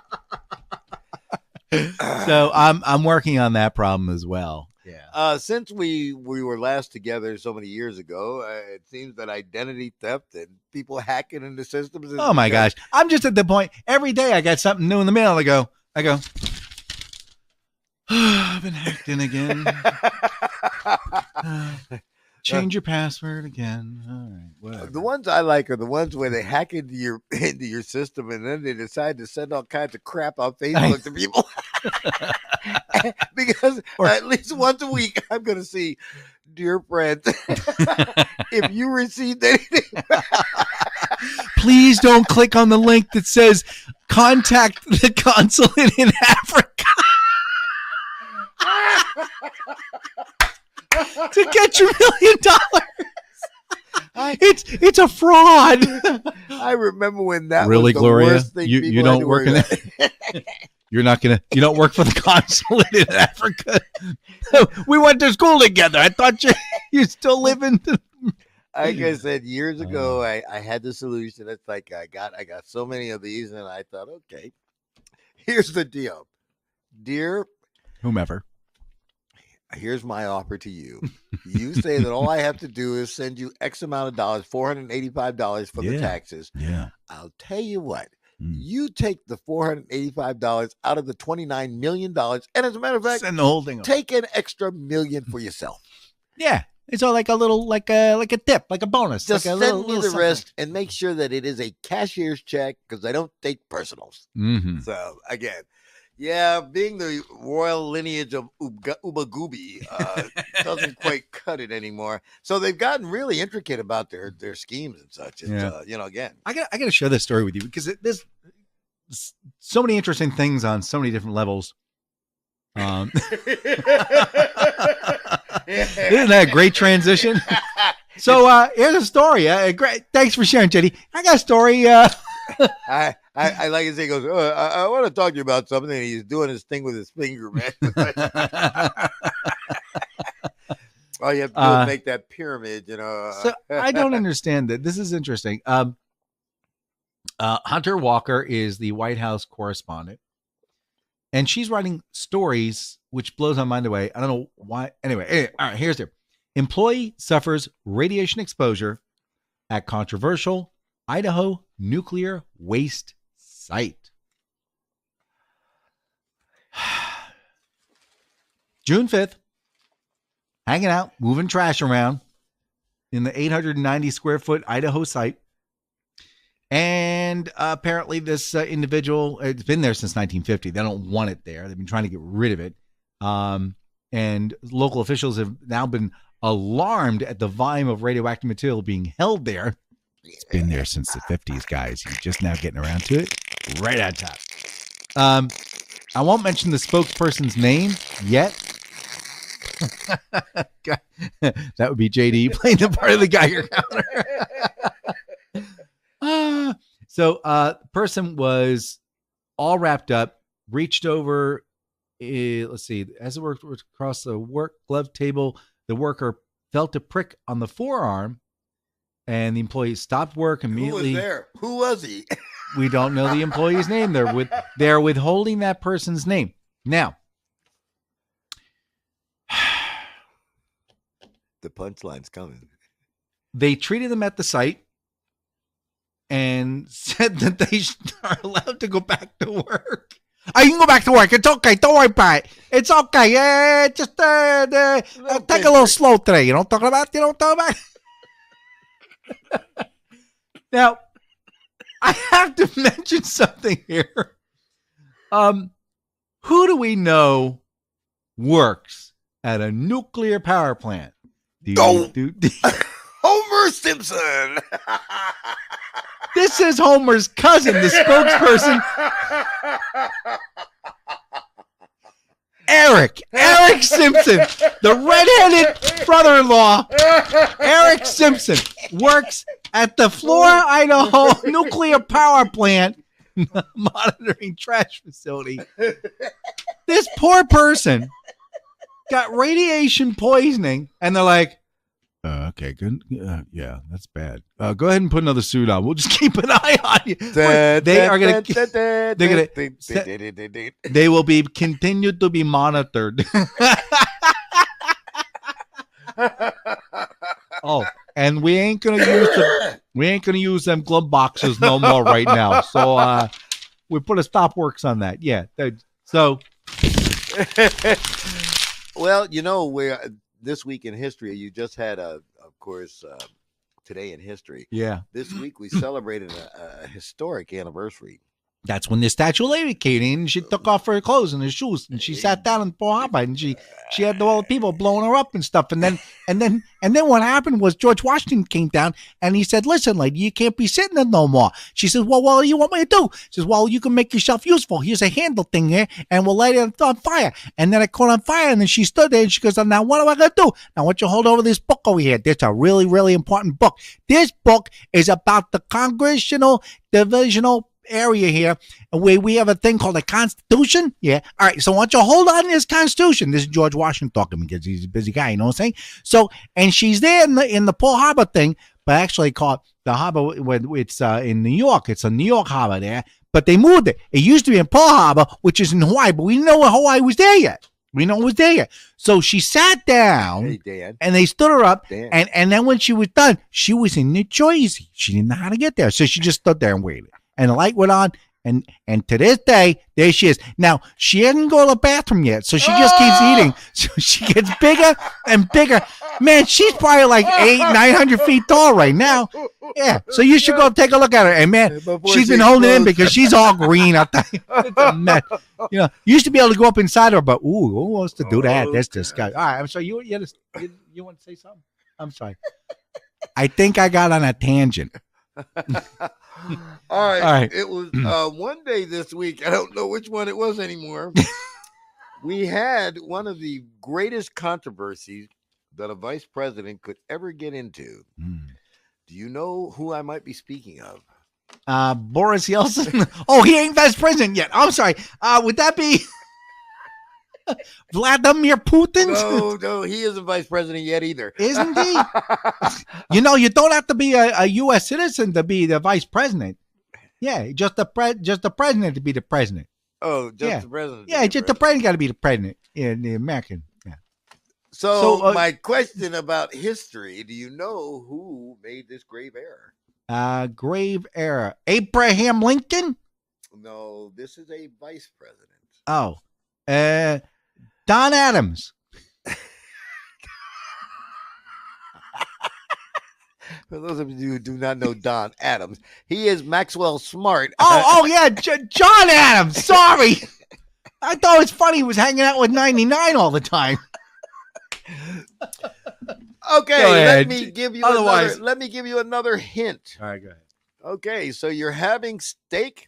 Yep. So I'm working on that problem as well. Yeah. Since we were last together so many years ago, it seems that identity theft and people hacking into systems. Oh my gosh! I'm just at the point. Every day I got something new in the mail. I go. I've been hacked in again. Change your password again. All right, whatever. The ones I like are the ones where they hack into your system and then they decide to send all kinds of crap on Facebook to people. Because at least once a week I'm going to see, dear friends, if you received anything, please don't click on the link that says contact the consulate in Africa. To get your $1 million. It's a fraud. I remember when that really, was the Gloria? worst thing. You don't work in it. You don't work for the consulate in Africa. We went to school together. I thought you still live in. Like I said years ago, I had the solution. It's like I got so many of these, and I thought, okay, here's the deal, dear whomever. Here's my offer to you. You say that all I have to do is send you X amount of dollars, $485 for the taxes. Yeah. I'll tell you what. You take the $485 out of the $29 million, and as a matter of fact, send the whole thing take an extra $1 million for yourself. Yeah. It's all like a little, like a tip, like a bonus. Just like a send me the something. rest and make sure that it is a cashier's check because I don't take personals. Mm-hmm. So, again, yeah, being the royal lineage of Uba Gooby doesn't quite cut it anymore. So they've gotten really intricate about their schemes and such. It's, again. I got to share this story with you because there's so many interesting things on so many different levels. Isn't that a great transition? So here's a story. Great. Thanks for sharing, Jenny. I got a story. I like to say, he goes, I want to talk to you about something. And he's doing his thing with his finger, man. All you have to do is make that pyramid, So I don't understand that. This is interesting. Hunter Walker is the White House correspondent, and she's writing stories, which blows my mind away. I don't know why. Anyway, all right, here's there. Employee suffers radiation exposure at controversial Idaho nuclear waste site. June 5th, hanging out, moving trash around in the 890 square foot Idaho site. And apparently this individual, it's been there since 1950. They don't want it there. They've been trying to get rid of it. And local officials have now been alarmed at the volume of radioactive material being held there. It's been there since the 50s, guys. You're just now getting around to it. Right on top. I won't mention the spokesperson's name yet. That would be JD playing the part of the Geiger counter. So the person was all wrapped up, reached over. Let's see. As it worked across the work glove table, the worker felt a prick on the forearm, and the employee stopped work immediately. Who was there? Who was he? We don't know the employee's name. They're withholding that person's name. Now, the punchline's coming. They treated them at the site and said that they are allowed to go back to work. I can go back to work. It's okay. Don't worry about it. It's okay. Just take a little slow today. You know what I'm talking about? You know what I'm talking about? Now, I have to mention something here. Who do we know works at a nuclear power plant? Homer Simpson. This is Homer's cousin, the spokesperson. Eric Simpson, the redheaded brother-in-law, Eric Simpson, works at the Flora, Idaho nuclear power plant monitoring trash facility. This poor person got radiation poisoning, and they're like, okay, good. Yeah, that's bad. Go ahead and put another suit on. We'll just keep an eye on you. They are going to. They will be continued to be monitored. Oh, and we ain't gonna use them glove boxes no more right now. So we put a stop works on that. Yeah. So. Well, this week in history, you just had, of course, today in history. Yeah. This week we celebrated a historic anniversary. That's when the Statue of Liberty came in, and she took off her clothes and her shoes, and she sat down in Pearl Harbor, and she had all the people blowing her up and stuff. And then what happened was George Washington came down, and he said, "Listen, lady, you can't be sitting there no more." She says, "Well, what do you want me to do?" She says, "Well, you can make yourself useful. Here's a handle thing here, and we'll light it on fire." And then it caught on fire, and then she stood there, and she goes, "Now what am I going to do? Now, I want you to hold over this book over here. There's a really, really important book. This book is about the Congressional Divisional area here where we have a thing called the Constitution. Yeah. All right. So why don't you hold on to this Constitution?" This is George Washington talking because he's a busy guy, you know what I'm saying? So, and she's there in the Pearl Harbor thing, but actually called the harbor when it's in New York. It's a New York harbor there, but they moved it. It used to be in Pearl Harbor, which is in Hawaii, but we didn't know Hawaii was there yet. We know it was there yet. So she sat down, and they stood her up, and then when she was done, she was in New Jersey. She didn't know how to get there, so she just stood there and waited. And the light went on, and to this day, there she is. Now, she hasn't gone to the bathroom yet, so she just keeps eating. So she gets bigger and bigger. Man, she's probably like 900 feet tall right now. Yeah, so you should go take a look at her. And man, she's been holding in because she's all green. I'll tell you. It's a mess. You used to be able to go up inside her, but who wants to do that? That's disgusting. All right, I'm sorry. You want to say something? I'm sorry. I think I got on a tangent. All right. It was one day this week. I don't know which one it was anymore. We had one of the greatest controversies that a vice president could ever get into. Do you know who I might be speaking of? Boris Yeltsin. Oh, he ain't vice president yet. I'm sorry. Would that be Vladimir Putin? No, he isn't vice president yet either. Isn't he? You don't have to be a U.S. citizen to be the vice president. Yeah, just the president to be the president. Oh, just the president. Yeah, just the president got to be the president in the American. Yeah. So my question about history: do you know who made this grave error? Grave error. Abraham Lincoln? No, this is a vice president. Oh, Don Adams. For those of you who do not know Don Adams, he is Maxwell Smart. Oh yeah, John Adams. Sorry, I thought it was funny he was hanging out with 99 all the time. Okay, let me give you another hint. All right, go ahead. Okay, so you're having steak.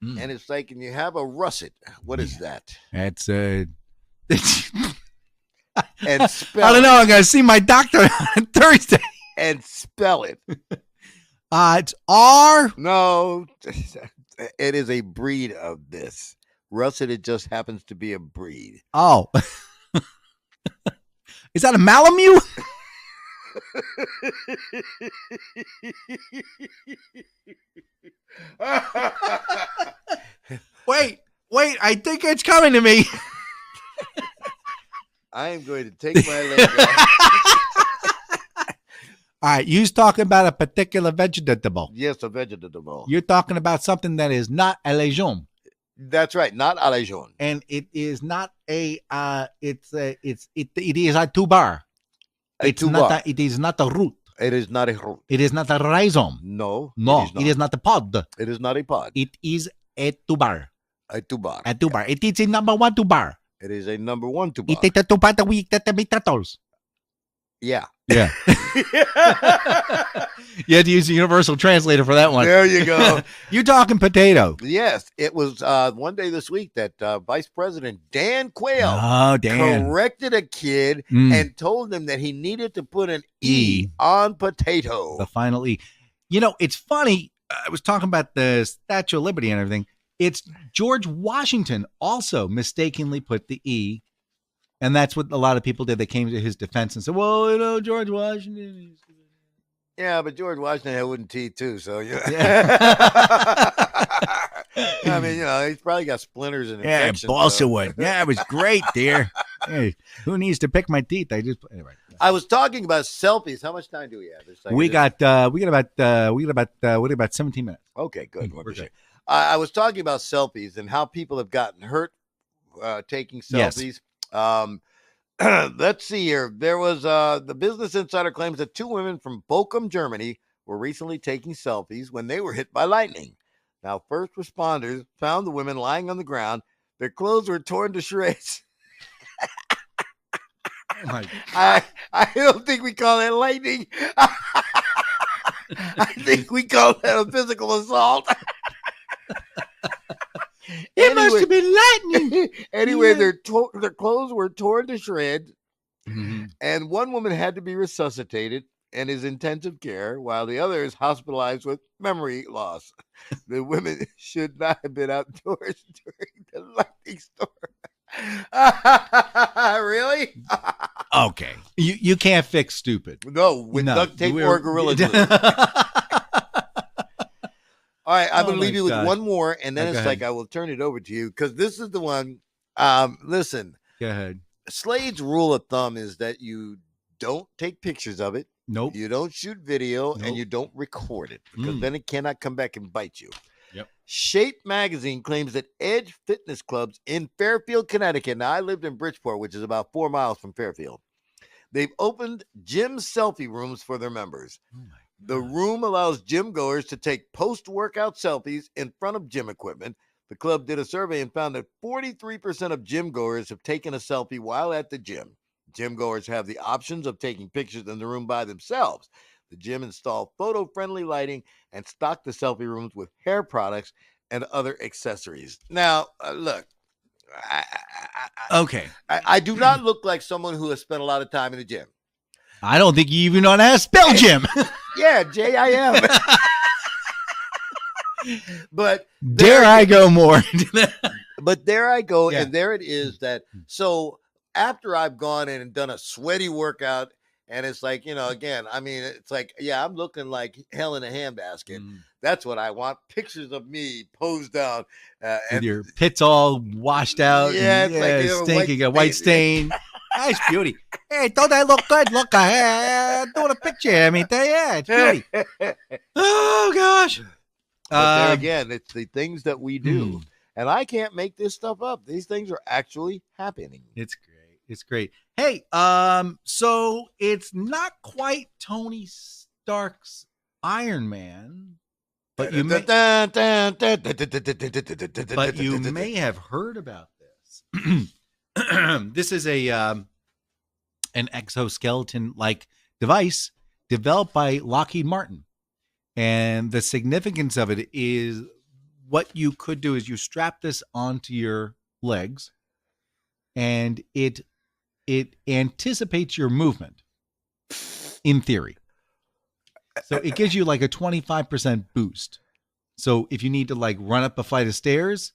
Mm. And it's like, and you have a russet. What is that? That's And spell I don't know. I'm gonna see my doctor on Thursday. And spell it. It's R. No, it is a breed of this. Russet, it just happens to be a breed. Oh. Is that a Malamute? Wait, I think it's coming to me. I am going to take my leg off. All right, you're talking about a particular vegetable. Yes, a vegetable. You're talking about something that is not a legume. That's right, not a legume. And it is not a it is a tuber. It is not a root. It is not a root. It is not a rhizome. No. It is not a pod. It is not a pod. It is a tuber. A tuber. It is a number one tuber. It is a number one tuber. It is a tuber that we eat that we turtles. Yeah. Yeah. You had to use the universal translator for that one. There you go. You talking potato. Yes, it was one day this week that Vice President Dan Quayle corrected a kid and told him that he needed to put an E on potato. The final E. You know, it's funny. I was talking about the Statue of Liberty and everything. It's George Washington also mistakenly put the E. And that's what a lot of people did. They came to his defense and said, well, you know, George Washington. Yeah, but George Washington had wooden teeth too, so yeah. I mean, you know, he's probably got splinters and infections. Yeah, balsa wood. Yeah, it was great, dear. Hey, who needs to pick my teeth? Anyway. I was talking about selfies. How much time do we have? We got about 17 minutes. Okay, good. We're good. I was talking about selfies and how people have gotten hurt taking selfies. Yes. Let's see here. There was the Business Insider claims that 2 women from Bochum, Germany were recently taking selfies when they were hit by lightning. Now, first responders found the women lying on the ground. Their clothes were torn to shreds. I don't think we call that lightning. I think we call that a physical assault. It must have been lightning. Anyway, yeah. Their clothes were torn to shreds, and one woman had to be resuscitated and is intensive care, while the other is hospitalized with memory loss. The women should not have been outdoors during the lightning storm. Really? Okay. You can't fix stupid. No, with duct tape or Gorilla Glue. All right, I'm going to leave you with one more, and then it's like I will turn it over to you, because this is the one. Listen. Go ahead. Slade's rule of thumb is that you don't take pictures of it. Nope. You don't shoot video, and you don't record it, because then it cannot come back and bite you. Yep. Shape Magazine claims that Edge Fitness Clubs in Fairfield, Connecticut. Now, I lived in Bridgeport, which is about 4 miles from Fairfield. They've opened gym selfie rooms for their members. The room allows gym goers to take post-workout selfies in front of gym equipment. The club did a survey and found that 43% of gym goers have taken a selfie while at the gym. Gym goers have the options of taking pictures in the room by themselves. The gym installed photo-friendly lighting and stocked the selfie rooms with hair products and other accessories. Now, look. I do not look like someone who has spent a lot of time in the gym. I don't think you even know how to spell gym. Yeah, J-I-M. But dare I go more? But there I go, and there it is. That so after I've gone in and done a sweaty workout, and it's like, you know, again, I mean, it's like, yeah, I'm looking like hell in a handbasket. That's what I want. Pictures of me posed down. With your pits all washed out. Yeah, it's like, you know, stinking, a white stain. Nice beauty. Hey, don't I look good? Look, doing a picture. I mean, yeah, it's beauty. Oh, gosh. But there again, it's the things that we do. And I can't make this stuff up. These things are actually happening. It's great. It's great. Hey, so it's not quite Tony Stark's Iron Man, but you may have heard about this. This is an exoskeleton-like device developed by Lockheed Martin. And the significance of it is what you could do is you strap this onto your legs, and it anticipates your movement in theory. So it gives you like a 25% boost. So if you need to like run up a flight of stairs,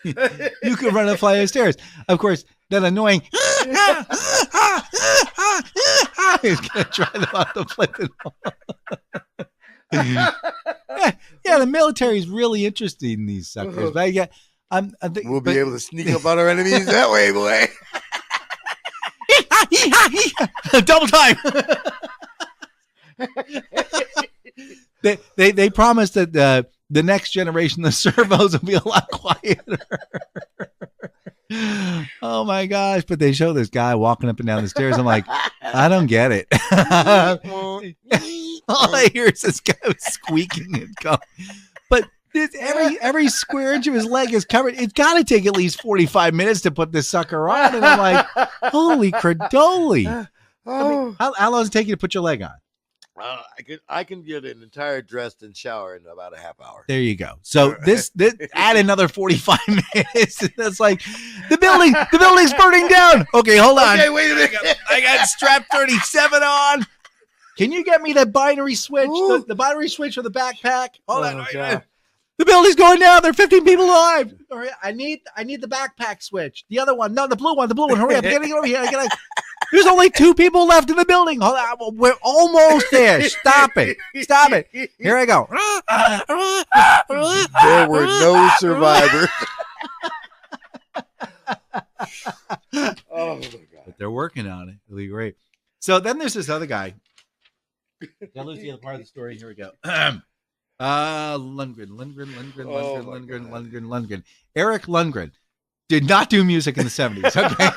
you could run a flight of stairs. Of course, that annoying is going to try them out the flipping. Yeah, the military is really interested in these suckers. But I think we'll be able to sneak up on our enemies that way, boy. Double time. They promised that the next generation, the servos will be a lot quieter. Oh my gosh! But they show this guy walking up and down the stairs. I'm like, I don't get it. All I hear is this guy squeaking and going. But Every square inch of his leg is covered. It's got to take at least 45 minutes to put this sucker on. And I'm like, holy credoli. Oh. How long does it take you to put your leg on? I can get an entire dressed and shower in about a half hour. There you go. So this add another 45 minutes. That's like the building's burning down. Okay, hold on. Okay, wait a minute. I got strap 37 on. Can you get me the binary switch? The binary switch for the backpack? Hold on. God. The building's going down. There are 15 people alive. All right, I need the backpack switch. The other one. No, the blue one. Hurry up. Get over here. There's only 2 people left in the building. Hold on. We're almost there. Stop it. Here I go. There were no survivors. Oh my God. But they're working on it. It'll be great. So then there's this other guy. Now lose the other part of the story. Here we go. Lundgren. Eric Lundgren did not do music in the 70s. Okay.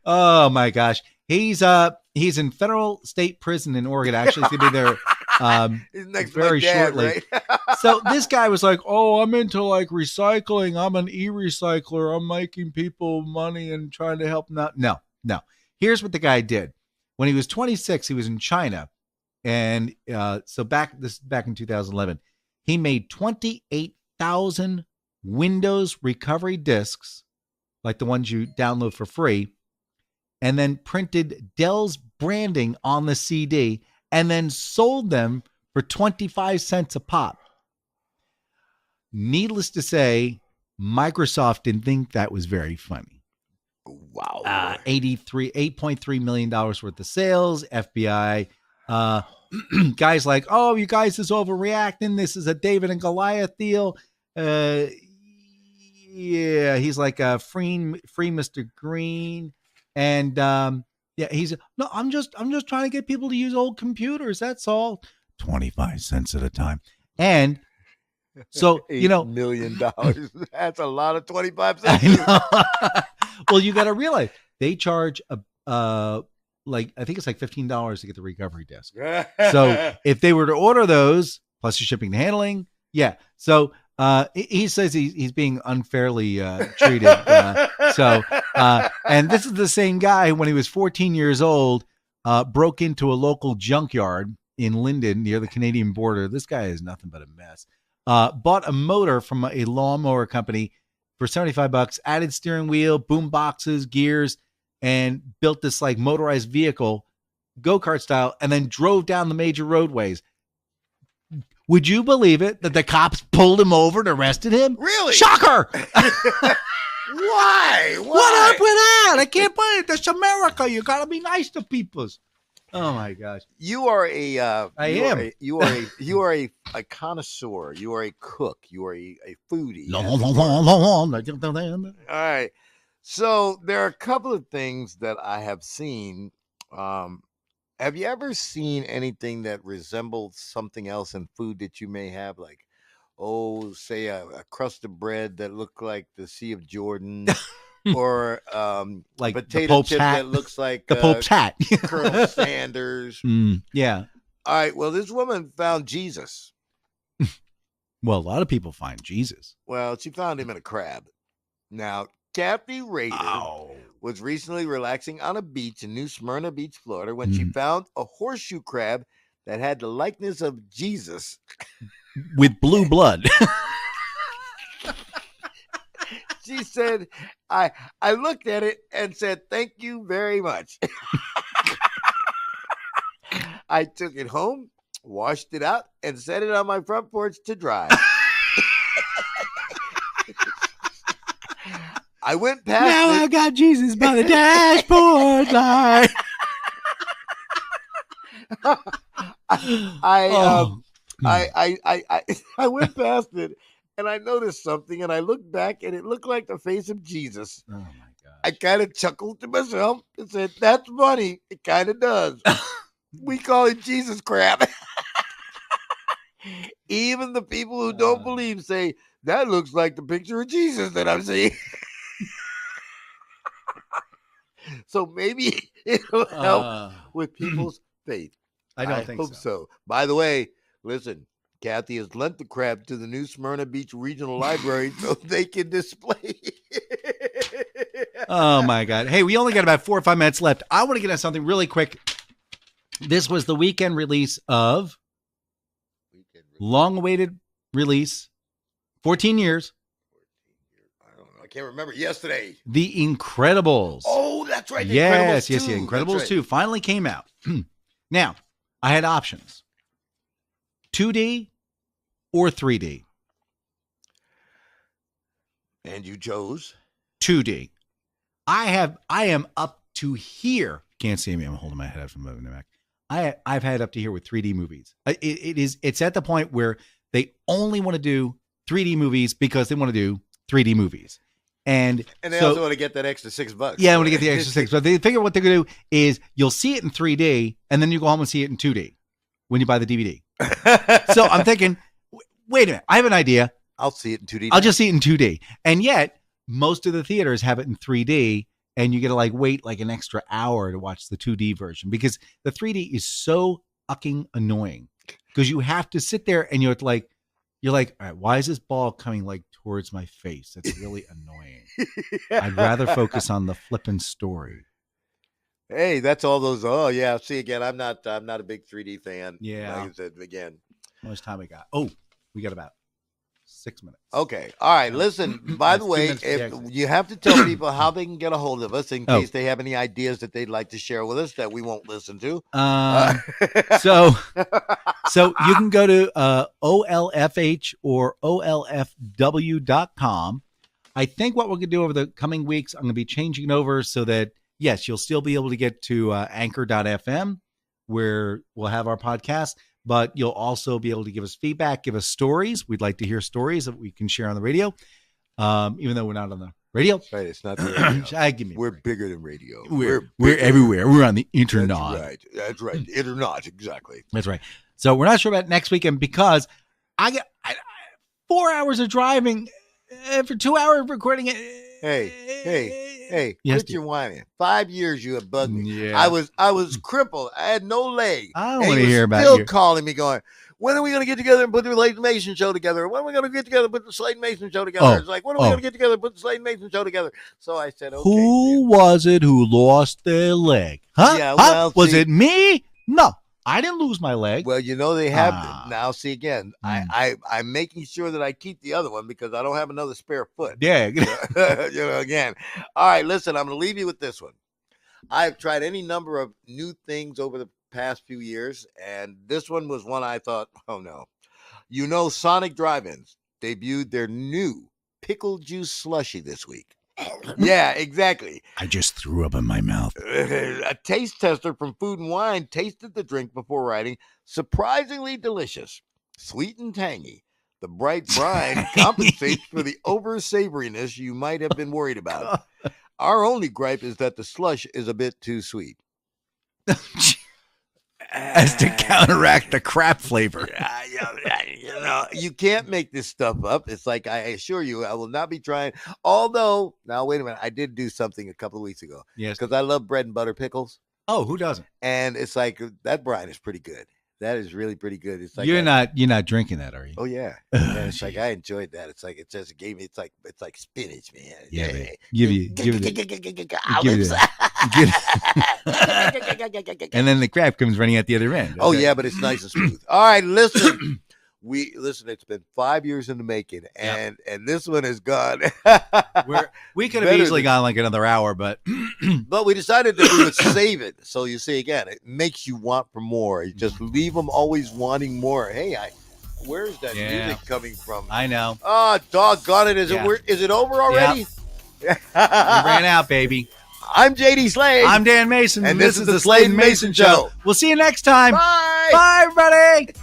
Oh my gosh. He's in federal state prison in Oregon. Actually, he's gonna be there He's next very to my dad, shortly. right? So this guy was like, "Oh, I'm into like recycling. I'm an e-recycler. I'm making people money and trying to help them out." No. Here's what the guy did. When he was 26, he was in China, and so back in 2011, he made 28,000 Windows recovery discs, like the ones you download for free, and then printed Dell's branding on the CD, and then sold them for 25 cents a pop. Needless to say, Microsoft didn't think that was very funny. Wow. $8.3 million worth of sales. FBI guys like, "Oh, you guys is overreacting. This is a David and Goliath deal." Yeah, he's like a free Mr. Green, and yeah, he's no. I'm just trying to get people to use old computers. That's all. 25 cents at a time, and so $8 million. That's a lot of 25 cents. I know. Well, you got to realize they charge I think it's like $15 to get the recovery disc. So if they were to order those plus the shipping and handling, yeah. So he says he's being unfairly treated. And this is the same guy when he was 14 years old, broke into a local junkyard in Linden near the Canadian border. This guy is nothing but a mess. Bought a motor from a lawnmower company for $75, added steering wheel, boom boxes, gears, and built this like motorized vehicle, go-kart style, and then drove down the major roadways. Would you believe it that the cops pulled him over and arrested him? Really? Shocker! Why? What up with that? I can't believe it. That's America. You gotta be nice to people. Oh my gosh! You are a. I am. You are a connoisseur. You are a cook. You are a foodie. All right. So there are a couple of things that I have seen. Have you ever seen anything that resembles something else in food that you may have, like, say a crust of bread that looked like the Sea of Jordan? Or like potato chip that looks like the Pope's hat, Colonel Sanders. Yeah. All right. Well, this woman found Jesus. Well, a lot of people find Jesus. Well, she found him in a crab. Now, Kathy Rader was recently relaxing on a beach in New Smyrna Beach, Florida, when she found a horseshoe crab that had the likeness of Jesus with blue blood. She said, I looked at it and said, "Thank you very much." I took it home, washed it out, and set it on my front porch to dry. I went past now it. I got Jesus by the dashboard light. I went past it. And I noticed something, and I looked back, and it looked like the face of Jesus. Oh, my gosh. I kind of chuckled to myself and said, "That's funny. It kind of does." We call it Jesus crab. Even the people who don't believe say, "That looks like the picture of Jesus that I'm seeing." So maybe it'll help with people's faith. I don't think hope so. By the way, listen. Kathy has lent the crab to the new Smyrna Beach Regional Library so they can display. Oh my God. Hey, we only got about 4 or 5 minutes left. I want to get on something really quick. This was the weekend release of long-awaited release, 14 years. I don't know. I can't remember. Yesterday. The Incredibles. Oh, that's right. The yes, Incredibles yes, 2. yeah. Incredibles That's 2 finally came out. Now, I had options. 2D or 3D. And you chose 2D. I am up to here. Can't see me. I'm holding my head up from moving the back. I've had up to here with 3D movies. It's at the point where they only want to do 3D movies because they want to do 3D movies. And they also want to get that extra $6. Yeah, I want to get the extra $6. But they figure what they're going to do is you'll see it in 3D and then you go home and see it in 2D when you buy the DVD. So I'm thinking, wait a minute. I have an idea. I'll see it in 2D. I'll just see it in 2D. And yet most of the theaters have it in 3D. And you got to wait an extra hour to watch the 2D version because the 3D is so fucking annoying because you have to sit there and you're like, all right, why is this ball coming towards my face? That's really annoying. I'd rather focus on the flippin' story. Hey, that's all those. Oh yeah. See again, I'm not a big 3D fan. Yeah. Like I said again. How much time we got? Oh, we got about 6 minutes. Okay. All right. Listen, by the way, if you have to tell people how they can get a hold of us in case they have any ideas that they'd like to share with us that we won't listen to. So you can go to OLFH or OLFW.com. I think what we're going to do over the coming weeks, I'm going to be changing over so that, yes, you'll still be able to get to anchor.fm where we'll have our podcast. But you'll also be able to give us feedback, give us stories. We'd like to hear stories that we can share on the radio, even though we're not on the radio. Right, it's not the radio. We're bigger than radio. We're everywhere. We're on the internet. That's right. Internet, exactly. That's right. So we're not sure about next weekend because I got 4 hours of driving for 2 hours of recording it. Hey, yes, quit your whining. 5 years you have bugged me. Yeah. I was crippled. I had no leg. I don't want to hear about still calling me going, when are we going to get together and put the Slade and Mayson show together? When are we going to get together and put the Slade and Mayson show together? It's like, when are we going to get together and put the Slade and Mayson show together? So I said, okay. Who was it who lost their leg? Huh? Yeah, well, was it me? No. I didn't lose my leg. Well, they have now. See again, I'm making sure that I keep the other one because I don't have another spare foot. Yeah, again. All right, listen, I'm going to leave you with this one. I've tried any number of new things over the past few years, and this one was one I thought, oh no. Sonic Drive-Ins debuted their new pickle juice slushie this week. Yeah, exactly. I just threw up in my mouth. A taste tester from Food and Wine tasted the drink before writing, surprisingly delicious, sweet and tangy. The bright brine compensates for the over-savoriness you might have been worried about. Our only gripe is that the slush is a bit too sweet. As to counteract the crap flavor. You can't make this stuff up. It's like, I assure you, I will not be trying. Although, now wait a minute, I did do something a couple of weeks ago. Yes. Because I love bread and butter pickles. Oh, who doesn't? And it's like, that brine is pretty good. That is really pretty good. It's like you're not drinking that, are you? Oh yeah. It's like I enjoyed that. It's like it just gave me. It's like spinach, man. Yeah. And then the crap comes running out the other end. Oh yeah, but it's nice and smooth. All right, listen. It's been 5 years in the making, and this one is gone. We could have easily gone like another hour, but we decided that we would save it. So you see, again, it makes you want for more. You just leave them always wanting more. Hey, where's that music coming from? I know. Oh, doggone it! Is it over already? Yep. We ran out, baby. I'm JD Slade. I'm Dan Mayson, and this is the Slade and Mayson Show. We'll see you next time. Bye. Bye, everybody.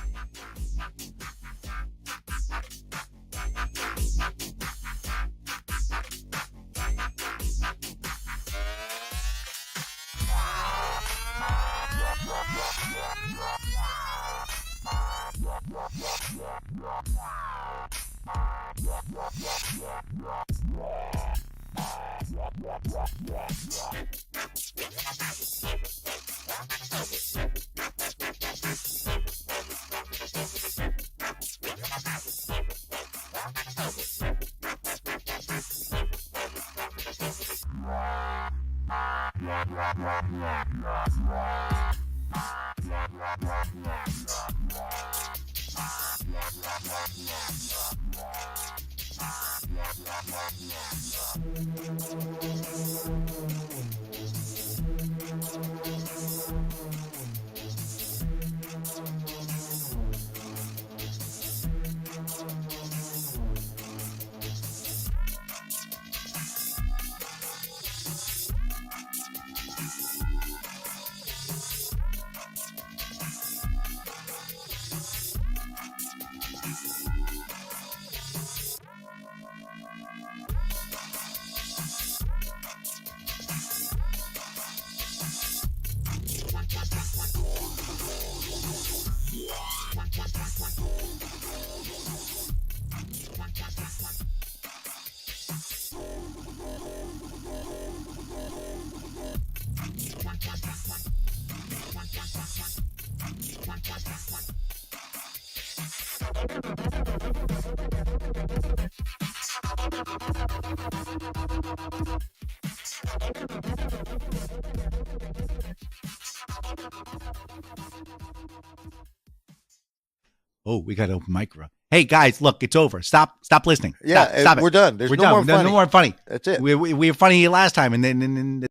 Oh, we got to open micro. Hey guys, look, it's over. Stop listening. Yeah, Stop it. We're done. There's We're no done. more funny. No more funny. That's it. We were funny last time, and then